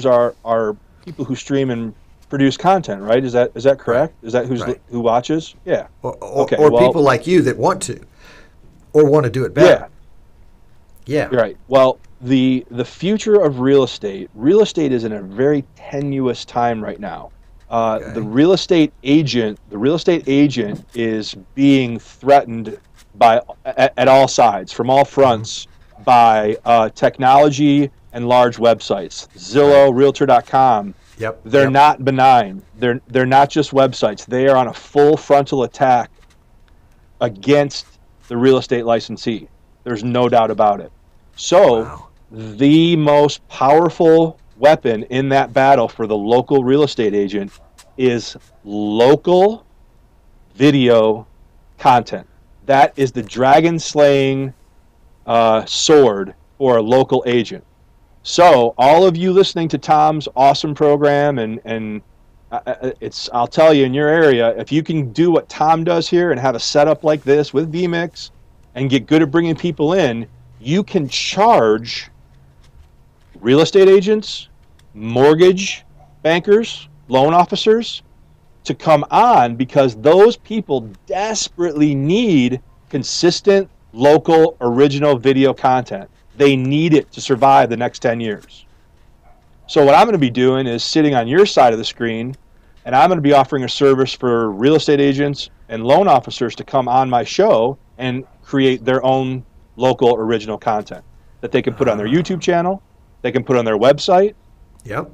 are people who stream and produce content, right? Is that correct? Right. Is that who watches? Yeah. Or people like you that want to, or want to do it better. Yeah. Right. Well, the future of real estate is in a very tenuous time right now. Okay. The real estate agent is being threatened at all sides, from all fronts, by technology and large websites. Zillow, Realtor.com. Yep. They're not benign. They're not just websites. They are on a full frontal attack against the real estate licensee. There's no doubt about it. So the most powerful weapon in that battle for the local real estate agent is local video content. That is the dragon slaying sword for a local agent. So all of you listening to Tom's awesome program, and I'll tell you, in your area, if you can do what Tom does here and have a setup like this with vMix and get good at bringing people in, you can charge real estate agents, mortgage bankers, loan officers to come on, because those people desperately need consistent, local, original video content. They need it to survive the next 10 years. So what I'm going to be doing is sitting on your side of the screen, and I'm going to be offering a service for real estate agents and loan officers to come on my show and create their own local original content that they can put on their YouTube channel, they can put on their website. Yep.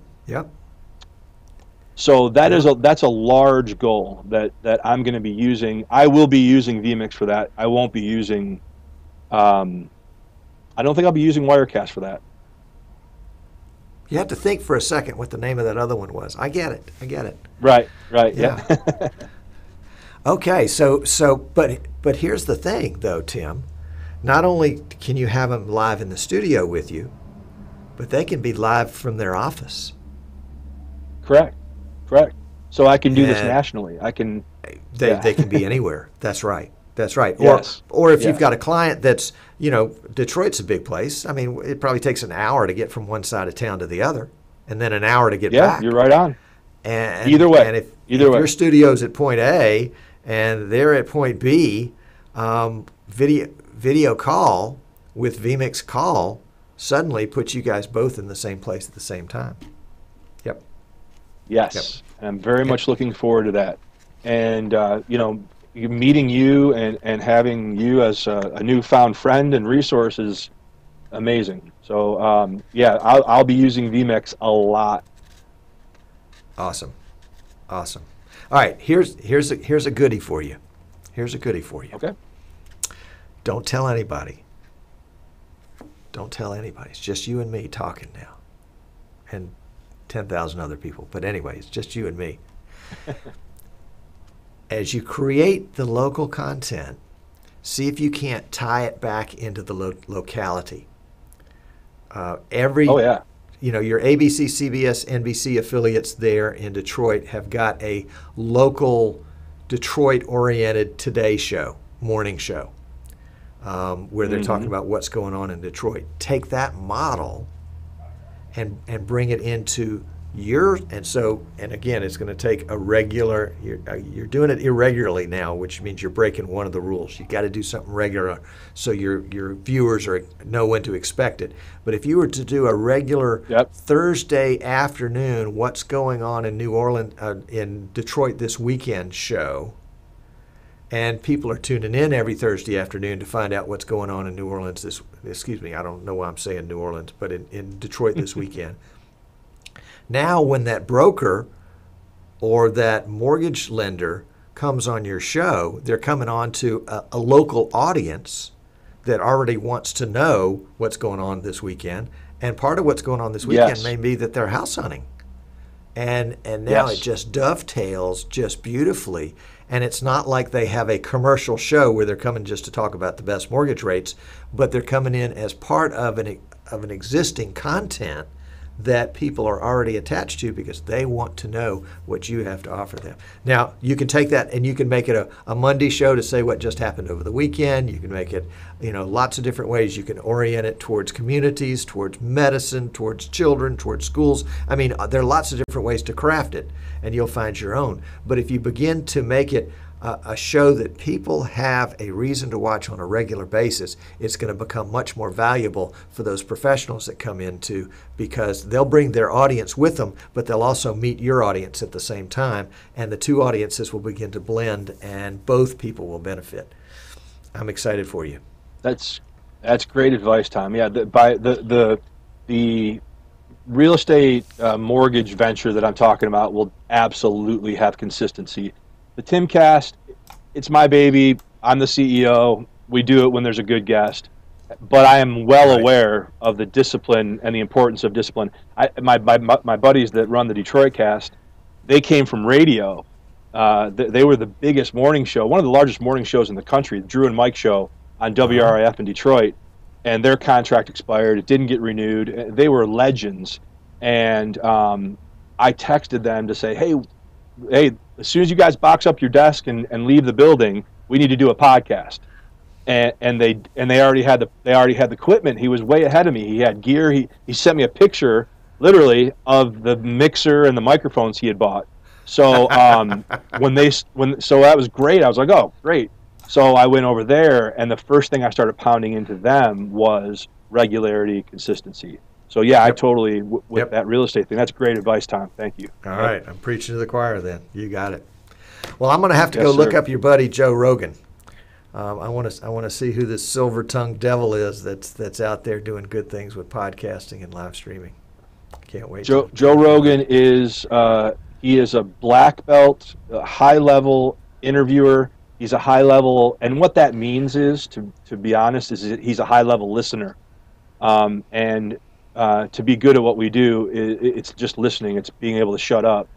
So that's a large goal that I'm going to be using. I will be using vMix for that. I won't be using. I don't think I'll be using Wirecast for that. You have to think for a second what the name of that other one was. I get it. Right. Yeah. Okay. But here's the thing, though, Tim. Not only can you have them live in the studio with you, but they can be live from their office. Correct. So I can do this nationally. I can. They can be anywhere. That's right. Yes. Or if you've got a client that's, Detroit's a big place. I mean, it probably takes an hour to get from one side of town to the other, and then an hour to get back. Yeah, you're right on. And either way. And if your studio's at point A and they're at point B, video call with vMix Call suddenly puts you guys both in the same place at the same time. Yep. Yes. Yep. And I'm very much looking forward to that. And, meeting you and having you as a newfound friend and resource is amazing. So, I'll be using vMix a lot. Awesome. All right, here's a goodie for you. Okay. Don't tell anybody. It's just you and me talking now. and 10,000 other people. But anyway, it's just you and me. As you create the local content, see if you can't tie it back into the locality. Oh, yeah. Your ABC, CBS, NBC affiliates there in Detroit have got a local Detroit-oriented Today show, morning show, where they're talking about what's going on in Detroit. Take that model and bring it into and again, it's going to take a regular, you're doing it irregularly now, which means you're breaking one of the rules. You got to do something regular so your viewers know when to expect it. But if you were to do a regular Thursday afternoon, what's going on in New Orleans, in Detroit this weekend show, and people are tuning in every Thursday afternoon to find out what's going on in New Orleans I don't know why I'm saying New Orleans, but in Detroit this weekend. Now, when that broker or that mortgage lender comes on your show, they're coming on to a local audience that already wants to know what's going on this weekend. And part of what's going on this weekend may be that they're house hunting. And now it just dovetails just beautifully. And it's not like they have a commercial show where they're coming just to talk about the best mortgage rates, but they're coming in as part of an existing content that people are already attached to because they want to know what you have to offer them. Now, you can take that and you can make it a Monday show to say what just happened over the weekend. You can make it, lots of different ways. You can orient it towards communities, towards medicine, towards children, towards schools. I mean, there are lots of different ways to craft it, and you'll find your own. But if you begin to make it a show that people have a reason to watch on a regular basis, it's going to become much more valuable for those professionals that come into, because they'll bring their audience with them, but they'll also meet your audience at the same time, and the two audiences will begin to blend, and both people will benefit. I'm excited for you. That's great advice, Tom. Yeah, the real estate mortgage venture that I'm talking about will absolutely have consistency. The Timcast, it's my baby. I'm the CEO. We do it when there's a good guest. But I am well aware of the discipline and the importance of discipline. My buddies that run the Detroit Cast, they came from radio. They were the biggest morning show, one of the largest morning shows in the country, the Drew and Mike show on WRIF in Detroit. And their contract expired. It didn't get renewed. They were legends. And I texted them to say, hey, as soon as you guys box up your desk and leave the building, we need to do a podcast. And they already had the equipment. He was way ahead of me. He had gear. He sent me a picture, literally, of the mixer and the microphones he had bought. So so that was great. I was like, oh, great. So I went over there, and the first thing I started pounding into them was regularity, consistency. So yeah, I totally with that real estate thing. That's great advice, Tom. Thank you. All right, I'm preaching to the choir then. You got it. Well, I'm going to have to go look up your buddy Joe Rogan. I want to see who this silver-tongued devil is that's out there doing good things with podcasting and live streaming. Can't wait. Joe Rogan is he is a black belt, high-level interviewer. He's a high-level, and what that means is, to be honest, is he's a high-level listener. And to be good at what we do, it's just listening. It's being able to shut up.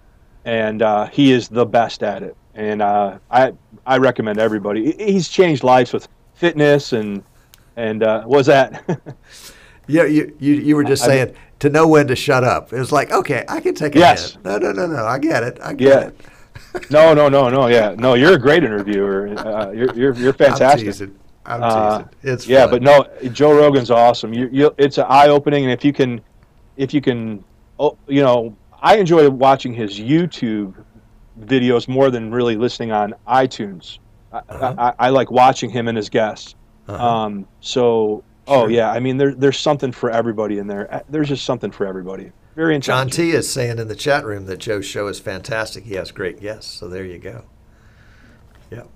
And he is the best at it. And I recommend everybody. He's changed lives with fitness and what was that? Yeah, you were just saying to know when to shut up. It was like, okay, I can take a hint. No, I get it. it. No. Yeah, no, you're a great interviewer. You're fantastic. I'm teasing. It's fun. But no, Joe Rogan's awesome. It's an eye-opening, and if you can, I enjoy watching his YouTube videos more than really listening on iTunes. I like watching him and his guests. Yeah, I mean, there's something for everybody in there. There's just something for everybody. Very intelligent. John T is saying in the chat room that Joe's show is fantastic. He has great guests. So there you go. Yep.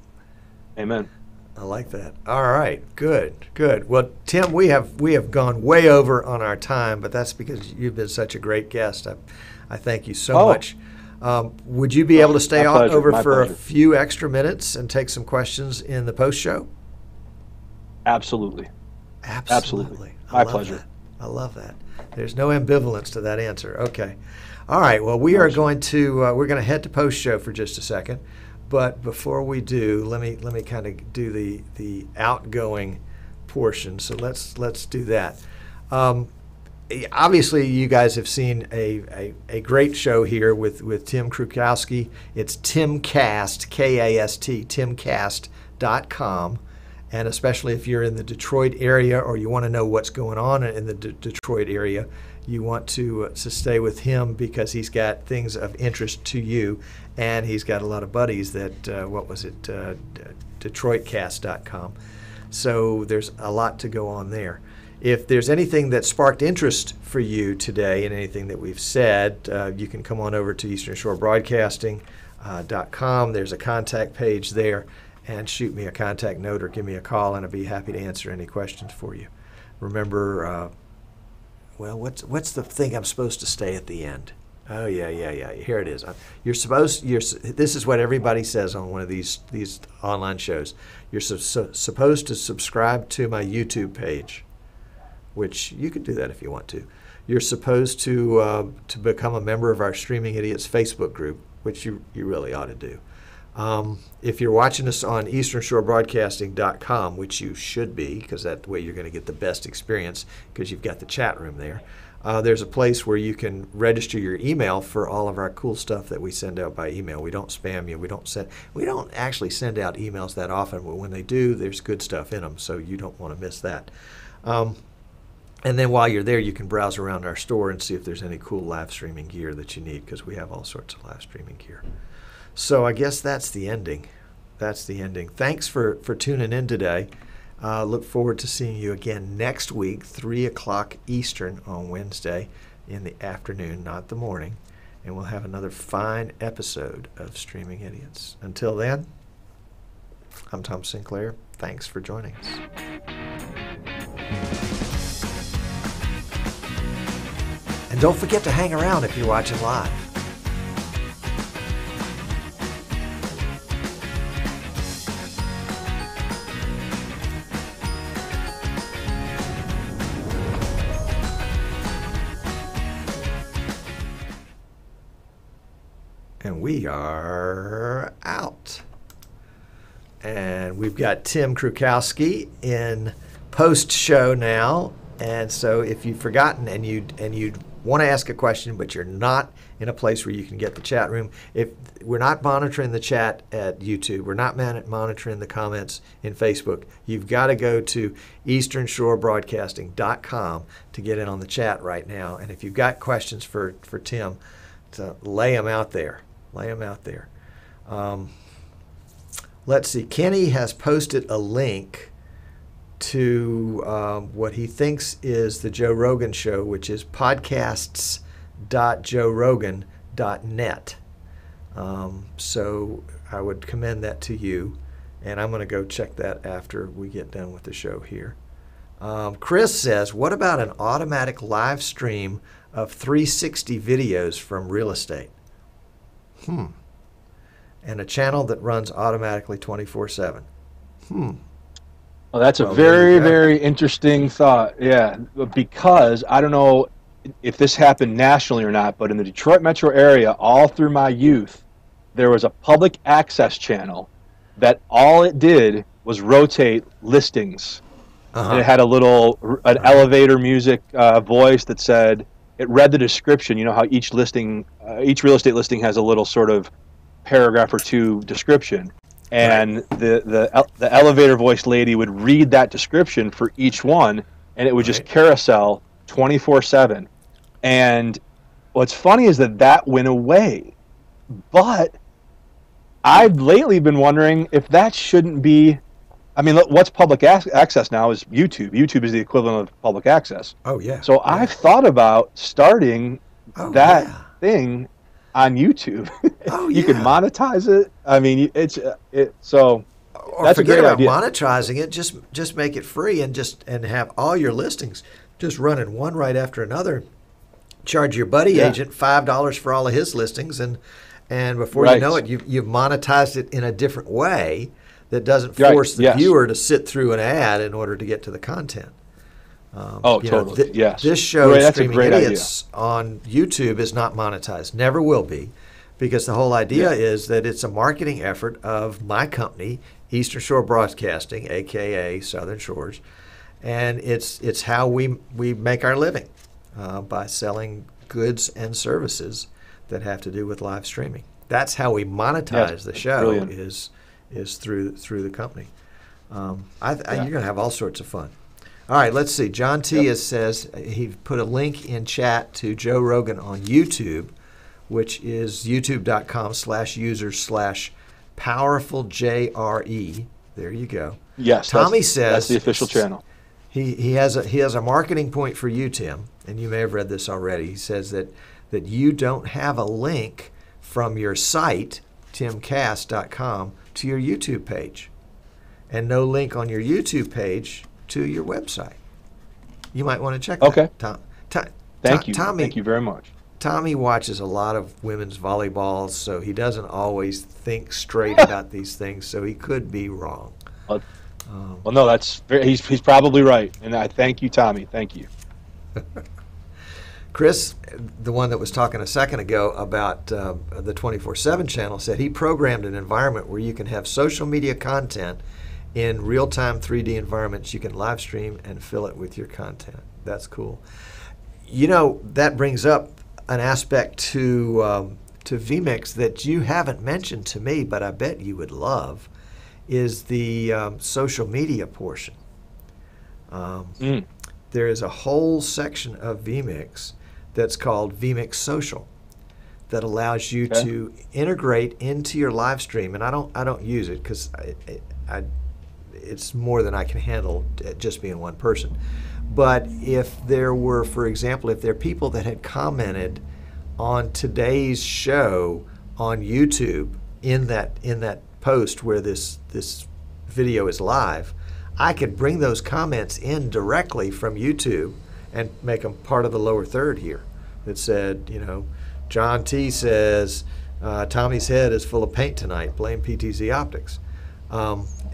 Amen. I like that. All right, good. Well, Tim, we have gone way over on our time, but that's because you've been such a great guest. I thank you so much. Would you be able to stay on over for a few extra minutes and take some questions in the post show? Absolutely. My pleasure. I love that. There's no ambivalence to that answer. Okay. All right. Well, we're going to head to post show for just a second, but before we do, let me kind of do the outgoing portion. So let's do that. Obviously, you guys have seen a great show here with Tim Krukowski. It's Timcast, K-A-S-T, timcast.com. And especially if you're in the Detroit area or you want to know what's going on in the Detroit area, you want to stay with him because he's got things of interest to you. And he's got a lot of buddies that, DetroitCast.com. So there's a lot to go on there. If there's anything that sparked interest for you today and anything that we've said, you can come on over to easternshorebroadcasting.com. There's a contact page there, and shoot me a contact note or give me a call, and I'd be happy to answer any questions for you. Remember, what's the thing I'm supposed to say at the end? Oh, yeah. Here it is. This is what everybody says on one of these online shows. You're supposed to subscribe to my YouTube page, which you can do that if you want to. You're supposed to become a member of our Streaming Idiots Facebook group, which you really ought to do. If you're watching us on easternshorebroadcasting.com, which you should be, because that way you're going to get the best experience because you've got the chat room there. There's a place where you can register your email for all of our cool stuff that we send out by email. We don't spam you. We don't actually send out emails that often, but when they do, there's good stuff in them, so you don't want to miss that. And then while you're there, you can browse around our store and see if there's any cool live streaming gear that you need, because we have all sorts of live streaming gear. So I guess that's the ending. Thanks for tuning in today. Look forward to seeing you again next week, 3 o'clock Eastern on Wednesday in the afternoon, not the morning. And we'll have another fine episode of Streaming Idiots. Until then, I'm Tom Sinclair. Thanks for joining us. And don't forget to hang around if you're watching live. And we are out. And we've got Tim Krukowski in post-show now. And so if you've forgotten and you'd want to ask a question, but you're not in a place where you can get the chat room, if we're not monitoring the chat at YouTube, we're not monitoring the comments in Facebook, you've got to go to easternshorebroadcasting.com to get in on the chat right now. And if you've got questions for Tim, to lay them out there. Let's see. Kenny has posted a link to what he thinks is the Joe Rogan Show, which is podcasts.joerogan.net. So I would commend that to you, and I'm going to go check that after we get done with the show here. Chris says, what about an automatic live stream of 360 videos from real estate? And a channel that runs automatically 24/7. Well, that's a very interesting thought. Yeah, because I don't know if this happened nationally or not, but in the Detroit metro area, all through my youth, there was a public access channel that all it did was rotate listings. And it had an elevator music voice that said, it read the description. You know how each listing, each real estate listing has a little sort of paragraph or two description. And the elevator voice lady would read that description for each one, and it would just carousel 24/7. And what's funny is that went away. But I've lately been wondering if that shouldn't be. I mean, what's public access now is YouTube. YouTube is the equivalent of public access. Oh, yeah. So I've thought about starting that thing on YouTube. You can monetize it. I mean, so that's a great idea. Monetizing it, just make it free and have all your listings just running one right after another. Charge your buddy agent $5 for all of his listings, and before you know it, you've monetized it in a different way that doesn't force the viewer to sit through an ad in order to get to the content. Totally. Yes. This show, Right, that's a Streaming great Idiots, on YouTube is not monetized. Never will be, because the whole idea is that it's a marketing effort of my company, Eastern Shore Broadcasting, aka Southern Shores, and it's how we make our living by selling goods and services that have to do with live streaming. That's how we monetize the show. Brilliant. Is through the company. You're going to have all sorts of fun. All right, let's see. John T. says he put a link in chat to Joe Rogan on YouTube, which is youtube.com/users/powerfuljre. There you go. Yes, Tommy says that's the official channel. He has a marketing point for you, Tim, and you may have read this already. He says that you don't have a link from your site, timcast.com, to your YouTube page, and no link on your YouTube page to your website. You might want to check that. Okay. Thank you. Tommy, thank you very much. Tommy watches a lot of women's volleyball, so he doesn't always think straight about these things, so he could be wrong. Well, no, he's probably right, and I thank you, Tommy. Thank you. Chris, the one that was talking a second ago about the 24/7 channel, said he programmed an environment where you can have social media content in real-time 3D environments. You can live stream and fill it with your content. That's cool. That brings up an aspect to vMix that you haven't mentioned to me, but I bet you would love, is the social media portion. There is a whole section of vMix that's called vMix Social that allows you to integrate into your live stream, and I don't use it because it's more than I can handle just being one person. But if there were, for example, if there are people that had commented on today's show on YouTube in that post where this video is live, I could bring those comments in directly from YouTube and make them part of the lower third here. That said, John T. says, Tommy's head is full of paint tonight. Blame PTZ Optics.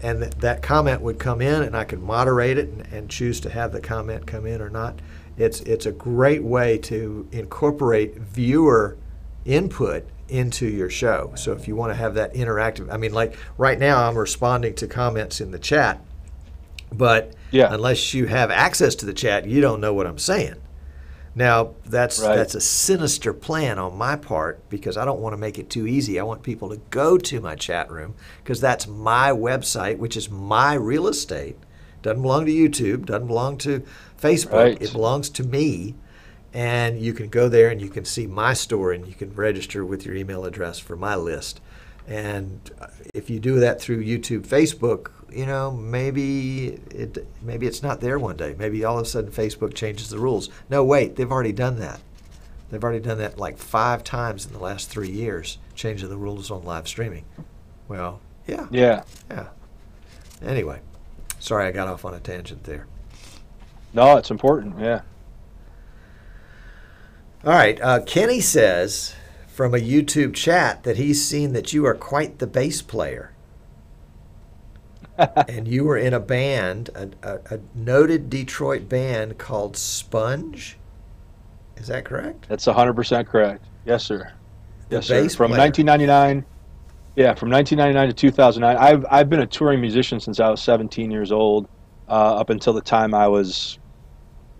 And that comment would come in, and I could moderate it and choose to have the comment come in or not. It's a great way to incorporate viewer input into your show. So if you want to have that interactive, like right now I'm responding to comments in the chat, but unless you have access to the chat, you don't know what I'm saying. Now, that's a sinister plan on my part because I don't want to make it too easy. I want people to go to my chat room because that's my website, which is my real estate. Doesn't belong to YouTube, doesn't belong to Facebook. Right. It belongs to me. And you can go there and you can see my store and you can register with your email address for my list. And if you do that through YouTube, Facebook, maybe it's not there one day. Maybe all of a sudden Facebook changes the rules. No, wait, they've already done that. They've already done that like 5 times in the last 3 years, changing the rules on live streaming. Well, yeah. Anyway, sorry I got off on a tangent there. No, it's important, yeah. All right, Kenny says from a YouTube chat that he's seen that you are quite the bass player. And you were in a band, a noted Detroit band called Sponge. Is that correct? That's 100% correct. Yes, sir. Yes, sir. From player. 1999, from 1999 to 2009. I've been a touring musician since I was 17 years old, up until the time I was,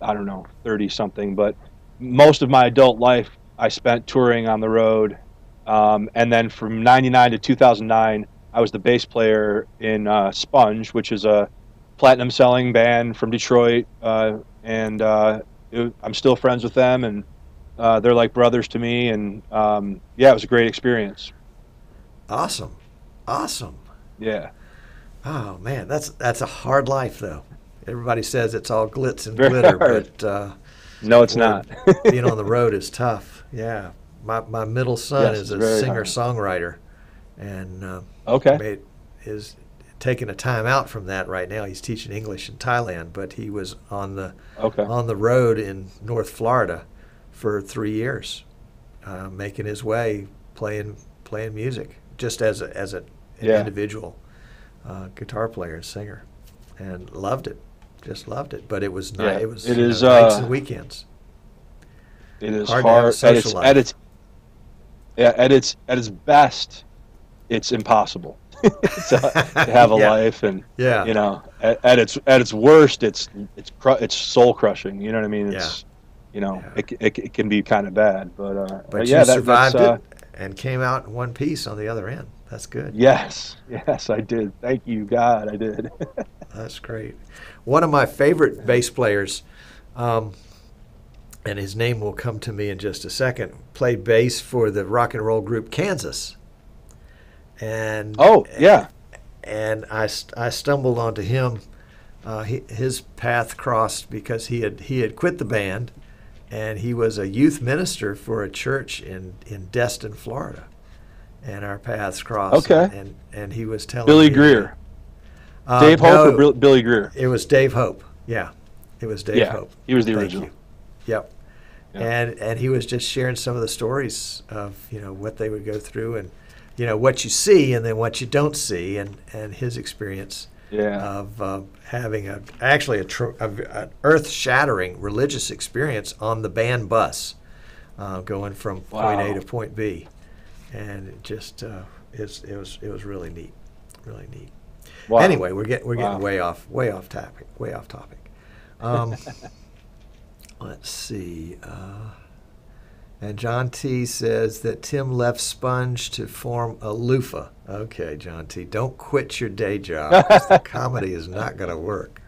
30 something. But most of my adult life I spent touring on the road, and then from 99 to 2009. I was the bass player in Sponge, which is a platinum-selling band from Detroit, and I'm still friends with them, and they're like brothers to me, and it was a great experience. Awesome. Yeah. Oh man, that's a hard life though. Everybody says it's all glitz and glitter, but no, it's not. Being on the road is tough. Yeah, my middle son is a singer-songwriter. And is taking a time out from that right now. He's teaching English in Thailand, but he was on the road in North Florida for 3 years, making his way playing music just as an individual guitar player and singer, and loved it. Just loved it. But it was Yeah, night. It was it is. Nights and weekends. It is Hard to have a hard social life. at its best. It's impossible to have a Yeah. life, and Yeah. you know, at its worst, it's soul crushing. You know what I mean? It's you know, Yeah. it can be kind of bad, but But yeah, you that's survived it and came out in one piece on the other end. That's good. yes, I did. Thank you, God, I did. That's great. One of my favorite bass players, and his name will come to me in just a second, played bass for the rock and roll group Kansas. And Oh yeah, and I stumbled onto him. His path crossed because he had quit the band, and he was a youth minister for a church in Destin, Florida. And our paths crossed. Okay. And he was telling Billy me, Greer, Dave Hope, no, or Billy Greer. it was Dave Hope. Yeah, it was Dave Yeah, Hope. he was the Thank original. you. Yep. Yeah. And he was just sharing some of the stories of what they would go through, and what you see and then what you don't see, and his experience of having an earth-shattering religious experience on the band bus, going from point A to point B, and it just it was really neat, really neat. Wow. Anyway, we're getting way off topic. Let's see. And John T. says that Tim left Sponge to form a loofah. Okay, John T., don't quit your day job, 'cause the comedy is not going to work.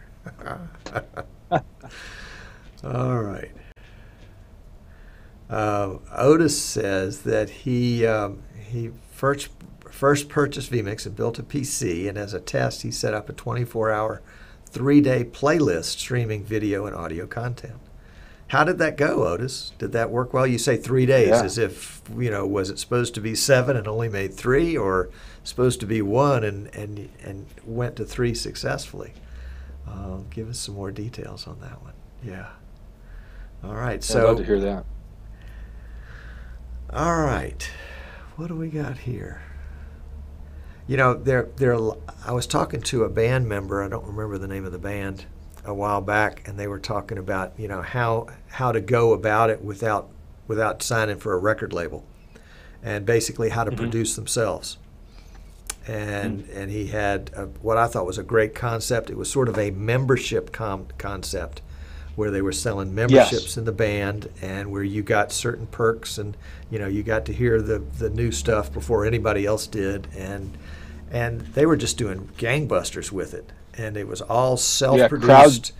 All right. Otis says that he first purchased vMix and built a PC, and as a test, he set up a 24-hour, 3-day playlist streaming video and audio content. How did that go, Otis? Did that work well? You say 3 days, as if, was it supposed to be 7 and only made 3, or supposed to be 1 and went to 3 successfully? Give us some more details on that one. Yeah. All right. So I'd love to hear that. All right. What do we got here? I was talking to a band member. I don't remember the name of the band, a while back, and they were talking about how to go about it without signing for a record label, and basically how to produce themselves. And he had what I thought was a great concept. It was sort of a membership concept, where they were selling memberships in the band, and where you got certain perks, and you got to hear the new stuff before anybody else did, and they were just doing gangbusters with it. And it was all self-produced.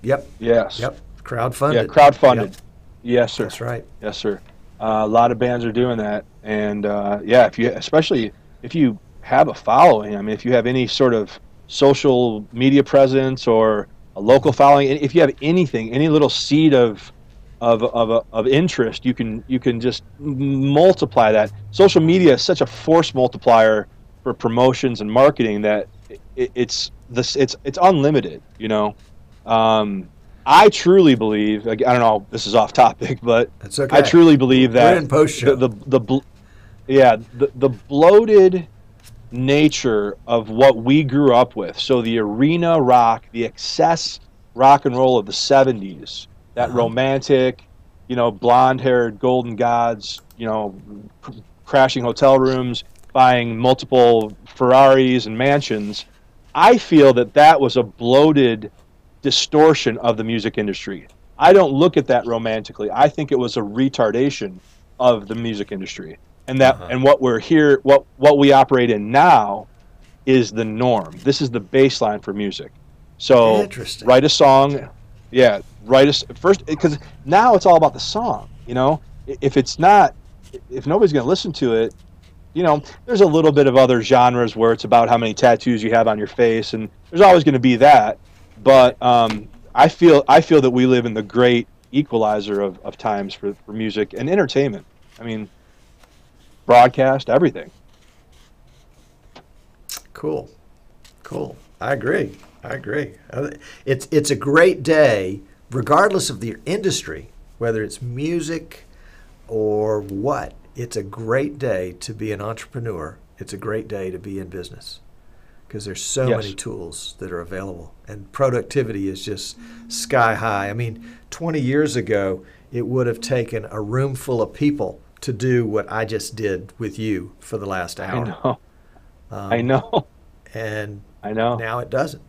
Yep. Yes. Yep. Crowdfunded. Yeah, crowdfunded. Yep. Yes, sir. That's right. Yes, sir. A lot of bands are doing that, and especially if you have a following. I mean, if you have any sort of social media presence or a local following, if you have anything, any little seed of interest, you can just multiply that. Social media is such a force multiplier for promotions and marketing that it's unlimited. I truly believe. I don't know. This is off topic, but That's okay. I truly believe that We're in post-show. the bloated nature of what we grew up with. So the arena rock, the excess rock and roll of the '70s, that romantic, blonde-haired golden gods, crashing hotel rooms, buying multiple Ferraris and mansions. I feel that was a bloated distortion of the music industry. I don't look at that romantically. I think it was a retardation of the music industry. And and what we operate in now is the norm. This is the baseline for music. So write a song. Yeah, first, because now it's all about the song. If nobody's going to listen to it, there's a little bit of other genres where it's about how many tattoos you have on your face, and there's always going to be that. But I feel that we live in the great equalizer of times for music and entertainment. I mean, broadcast, everything. Cool. I agree. It's a great day, regardless of the industry, whether it's music or what. It's a great day to be an entrepreneur. It's a great day to be in business. because there's so Yes. many tools that are available, and productivity is just sky high. I mean, 20 years ago, it would have taken a room full of people to do what I just did with you for the last hour. I know. Um, I know. And I know. now it doesn't.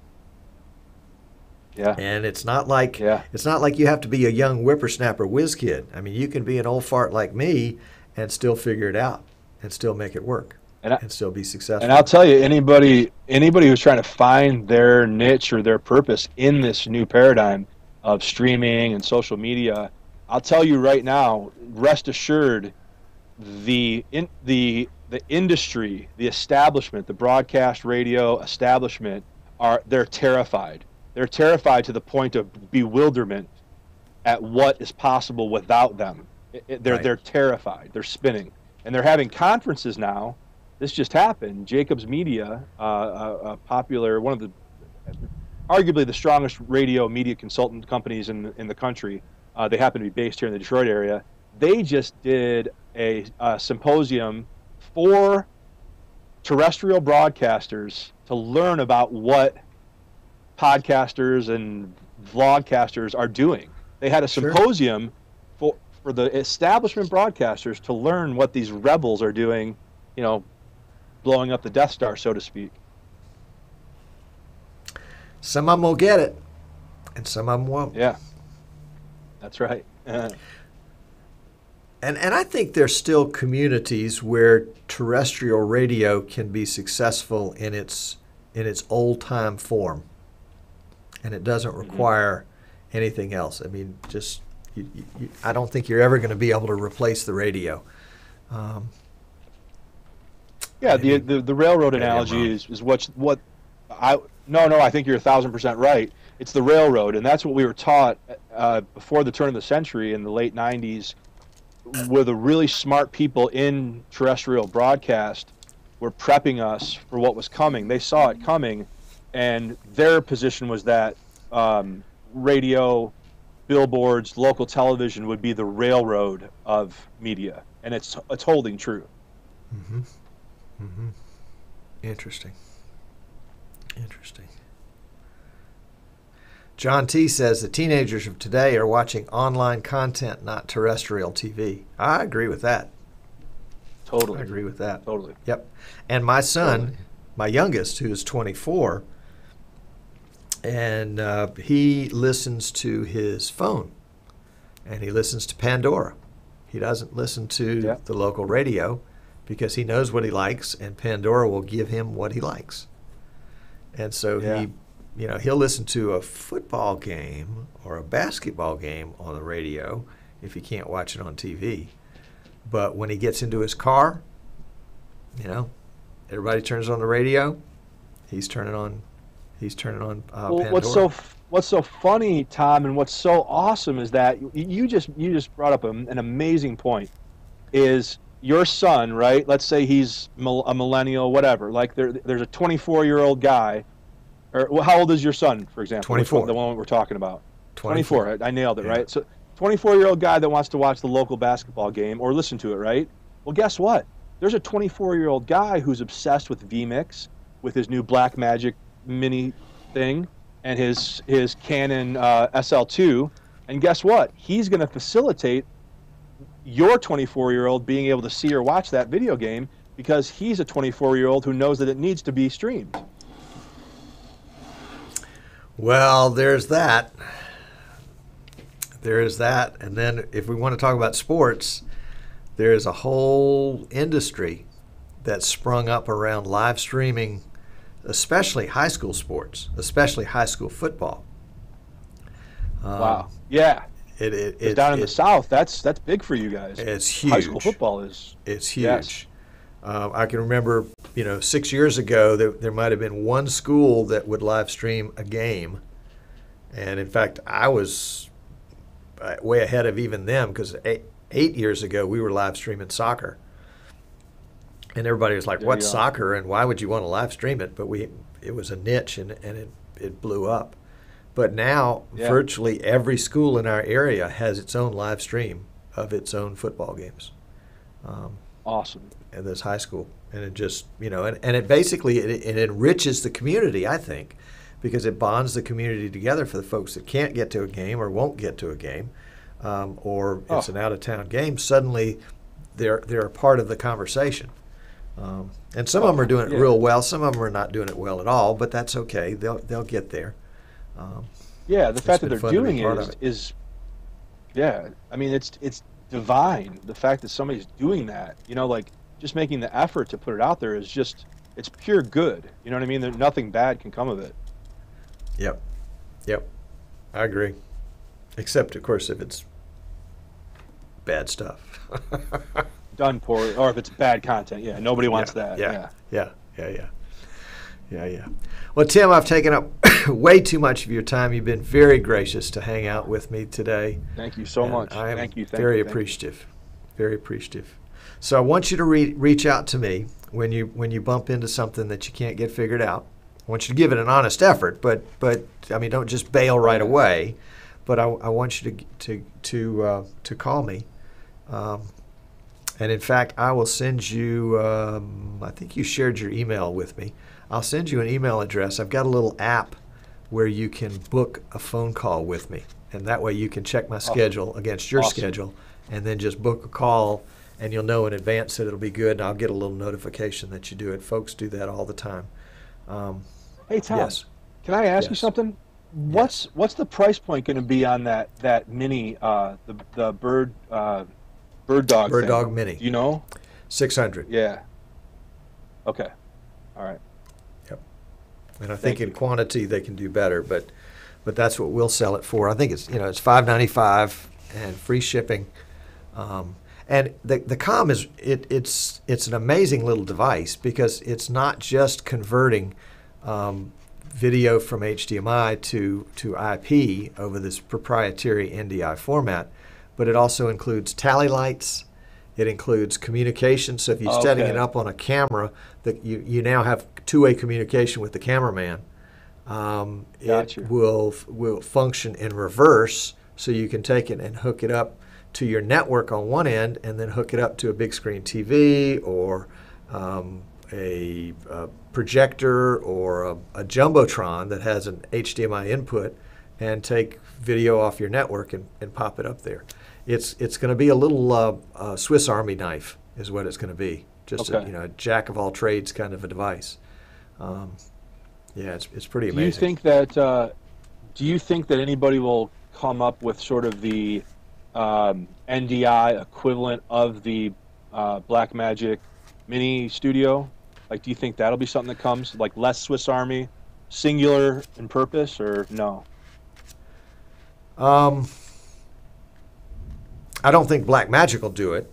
Yeah. And it's not like Yeah. you have to be a young whippersnapper whiz kid. I mean, you can be an old fart like me and still figure it out and still make it work and still be successful. And I'll tell you, anybody who's trying to find their niche or their purpose in this new paradigm of streaming and social media, I'll tell you right now, rest assured, the industry, the establishment, the broadcast radio establishment, they're terrified. They're terrified to the point of bewilderment at what is possible without them. They're terrified. They're spinning, and they're having conferences now. This just happened. Jacobs Media, a popular, one of the, arguably the strongest radio media consultant companies in the country. They happen to be based here in the Detroit area. They just did a symposium for terrestrial broadcasters to learn about what podcasters and vlogcasters are doing. They had a symposium for the establishment broadcasters to learn what these rebels are doing, blowing up the Death Star, so to speak. Some of them will get it, and some of them won't. Yeah, that's right. And I think there's still communities where terrestrial radio can be successful in its old time form, and it doesn't require anything else. I mean, just I don't think you're ever going to be able to replace the radio. The railroad analogy is what I think you're 1,000% right. It's the railroad, and that's what we were taught before the turn of the century in the late 90s. Where the really smart people in terrestrial broadcast were prepping us for what was coming. They saw it coming, and their position was that radio, billboards, local television would be the railroad of media, and it's holding true. Mm-hmm. Mm-hmm. Interesting. John T. says the teenagers of today are watching online content, not terrestrial TV. I agree with that. Totally. I agree with that. Totally. Yep. And my son, my youngest, who is 24, and he listens to his phone, and he listens to Pandora. He doesn't listen to the local radio because he knows what he likes, and Pandora will give him what he likes. And so he'll listen to a football game or a basketball game on the radio if he can't watch it on TV. But when he gets into his car, everybody turns on the radio. He's turning on Pandora. What's so funny, Tom, and what's so awesome is that you just brought up an amazing point. Is your son, right? Let's say he's a millennial, whatever. Like there's a 24-year-old guy. Or how old is your son, for example? 24. The one we're talking about. 24. I nailed it, right? So 24-year-old guy that wants to watch the local basketball game or listen to it, right? Well, guess what? There's a 24-year-old guy who's obsessed with vMix, with his new Blackmagic mini thing, and his Canon SL2. And guess what? He's going to facilitate your 24-year-old being able to see or watch that video game because he's a 24-year-old who knows that it needs to be streamed. Well, there's that. And then if we want to talk about sports, there is a whole industry that's sprung up around live streaming, especially high school sports, especially high school football. Wow. Yeah. It down in the South, that's big for you guys. It's huge. High school football is. It's huge. Yes. I can remember, 6 years ago, there might have been one school that would live stream a game. And in fact, I was way ahead of even them because 8 years ago, we were live streaming soccer. And everybody was like, what's soccer and why would you want to live stream it? But it was a niche and it blew up. But now virtually every school in our area has its own live stream of its own football games. Awesome. And those high school And it just, and it basically, it enriches the community, I think, because it bonds the community together for the folks that can't get to a game or won't get to a game, or it's an out-of-town game. Suddenly, they're a part of the conversation. And some of them are doing it real well. Some of them are not doing it well at all, but that's okay. They'll get there. The fact that they're doing it is, I mean, it's divine. The fact that somebody's doing that, like just making the effort to put it out there is just, it's pure good. You know what I mean? Nothing bad can come of it. Yep. I agree. Except, of course, if it's bad stuff. Done poorly, or if it's bad content. Yeah, nobody wants that. Yeah. Well, Tim, I've taken up way too much of your time. You've been very gracious to hang out with me today. Thank you so much. I am thank you. Very appreciative. So I want you to reach out to me when you bump into something that you can't get figured out. I want you to give it an honest effort, but I mean, don't just bail right away. But I want you to call me. And in fact, I will send you, I think you shared your email with me. I'll send you an email address. I've got a little app where you can book a phone call with me. And that way you can check my schedule against your schedule and then just book a call, and you'll know in advance that it'll be good, and I'll get a little notification that you do it. Folks do that all the time. Hey, Tom, yes. Can I ask you something? What's the price point going to be on that mini, the bird dog mini? Do you know? $600. Yeah. Okay. All right. Yep. And I think in quantity they can do better, but that's what we'll sell it for. I think it's it's $5.95 and free shipping. And the comm is it's an amazing little device because it's not just converting video from HDMI to IP over this proprietary NDI format, but it also includes tally lights. It includes communication. So if you're setting it up on a camera, that you now have two-way communication with the cameraman. It will function in reverse, so you can take it and hook it up to your network on one end, and then hook it up to a big screen TV or a projector or a jumbotron that has an HDMI input, and take video off your network and pop it up there. It's going to be a little Swiss Army knife is what it's going to be. Just a jack of all trades kind of a device. It's pretty amazing. Do you think that anybody will come up with sort of the NDI equivalent of the Blackmagic Mini Studio? Like, do you think that'll be something that comes, like less Swiss Army, singular in purpose, or no? I don't think Blackmagic will do it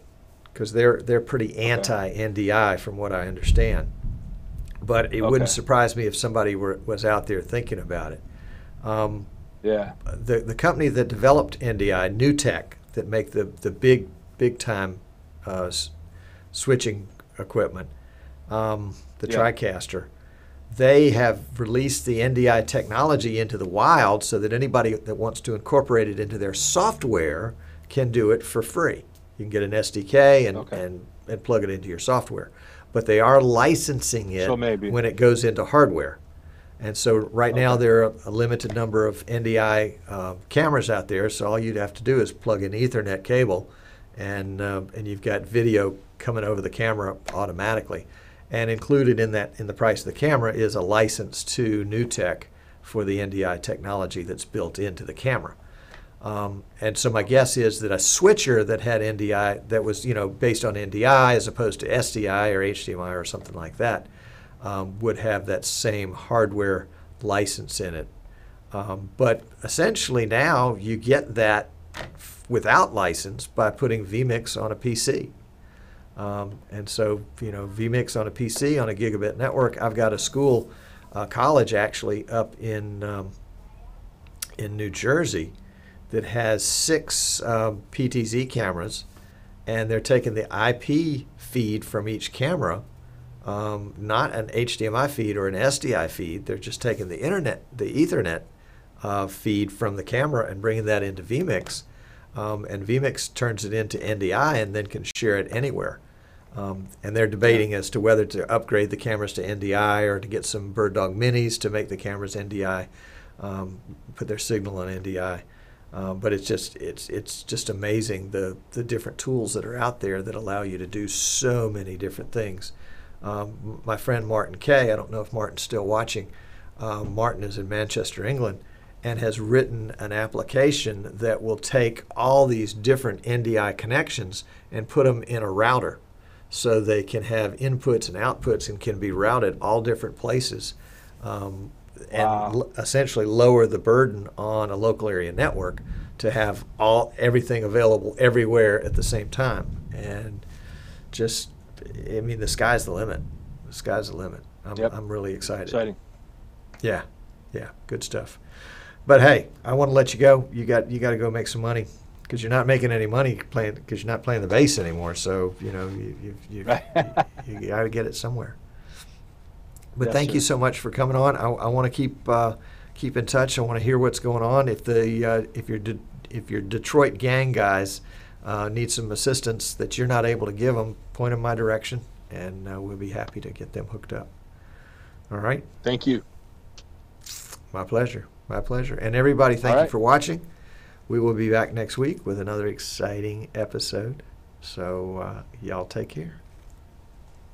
because they're pretty anti-NDI from what I understand. But it wouldn't surprise me if somebody was out there thinking about it. The company that developed NDI, NewTek, that make the big time switching equipment, the TriCaster, they have released the NDI technology into the wild so that anybody that wants to incorporate it into their software can do it for free. You can get an SDK and plug it into your software. But they are licensing it when it goes into hardware. And so right now there are a limited number of NDI cameras out there, so all you'd have to do is plug in Ethernet cable, and you've got video coming over the camera automatically. And included in the price of the camera is a license to NewTek for the NDI technology that's built into the camera. And so my guess is that a switcher that had NDI, that was based on NDI as opposed to SDI or HDMI or something like that, would have that same hardware license in it. But essentially now you get that without license by putting vMix on a PC. And so vMix on a PC on a gigabit network. I've got a school, college actually up in New Jersey, that has 6 PTZ cameras, and they're taking the IP feed from each camera, not an HDMI feed or an SDI feed. They're just taking the Ethernet feed from the camera and bringing that into vMix, and vMix turns it into NDI and then can share it anywhere. And they're debating as to whether to upgrade the cameras to NDI or to get some Bird Dog Minis to make the cameras NDI, put their signal on NDI. But it's just amazing the different tools that are out there that allow you to do so many different things. My friend Martin Kay, I don't know if Martin's still watching. Martin is in Manchester, England, and has written an application that will take all these different NDI connections and put them in a router, so they can have inputs and outputs and can be routed all different places, and essentially lower the burden on a local area network to have everything available everywhere at the same time. And just, I mean, the sky's the limit. The sky's the limit. I'm really excited. Exciting. Yeah, good stuff. But hey, I want to let you go. You got to go make some money, because you're not making any money because you're not playing the bass anymore. So you got to get it somewhere. But thank you so much for coming on. I want to keep in touch. I want to hear what's going on. If your Detroit gang guys need some assistance that you're not able to give them, point them my direction, and we'll be happy to get them hooked up. All right. Thank you. My pleasure. My pleasure. And everybody, thank you for watching. We will be back next week with another exciting episode. So y'all take care.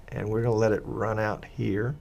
And we're going to let it run out here.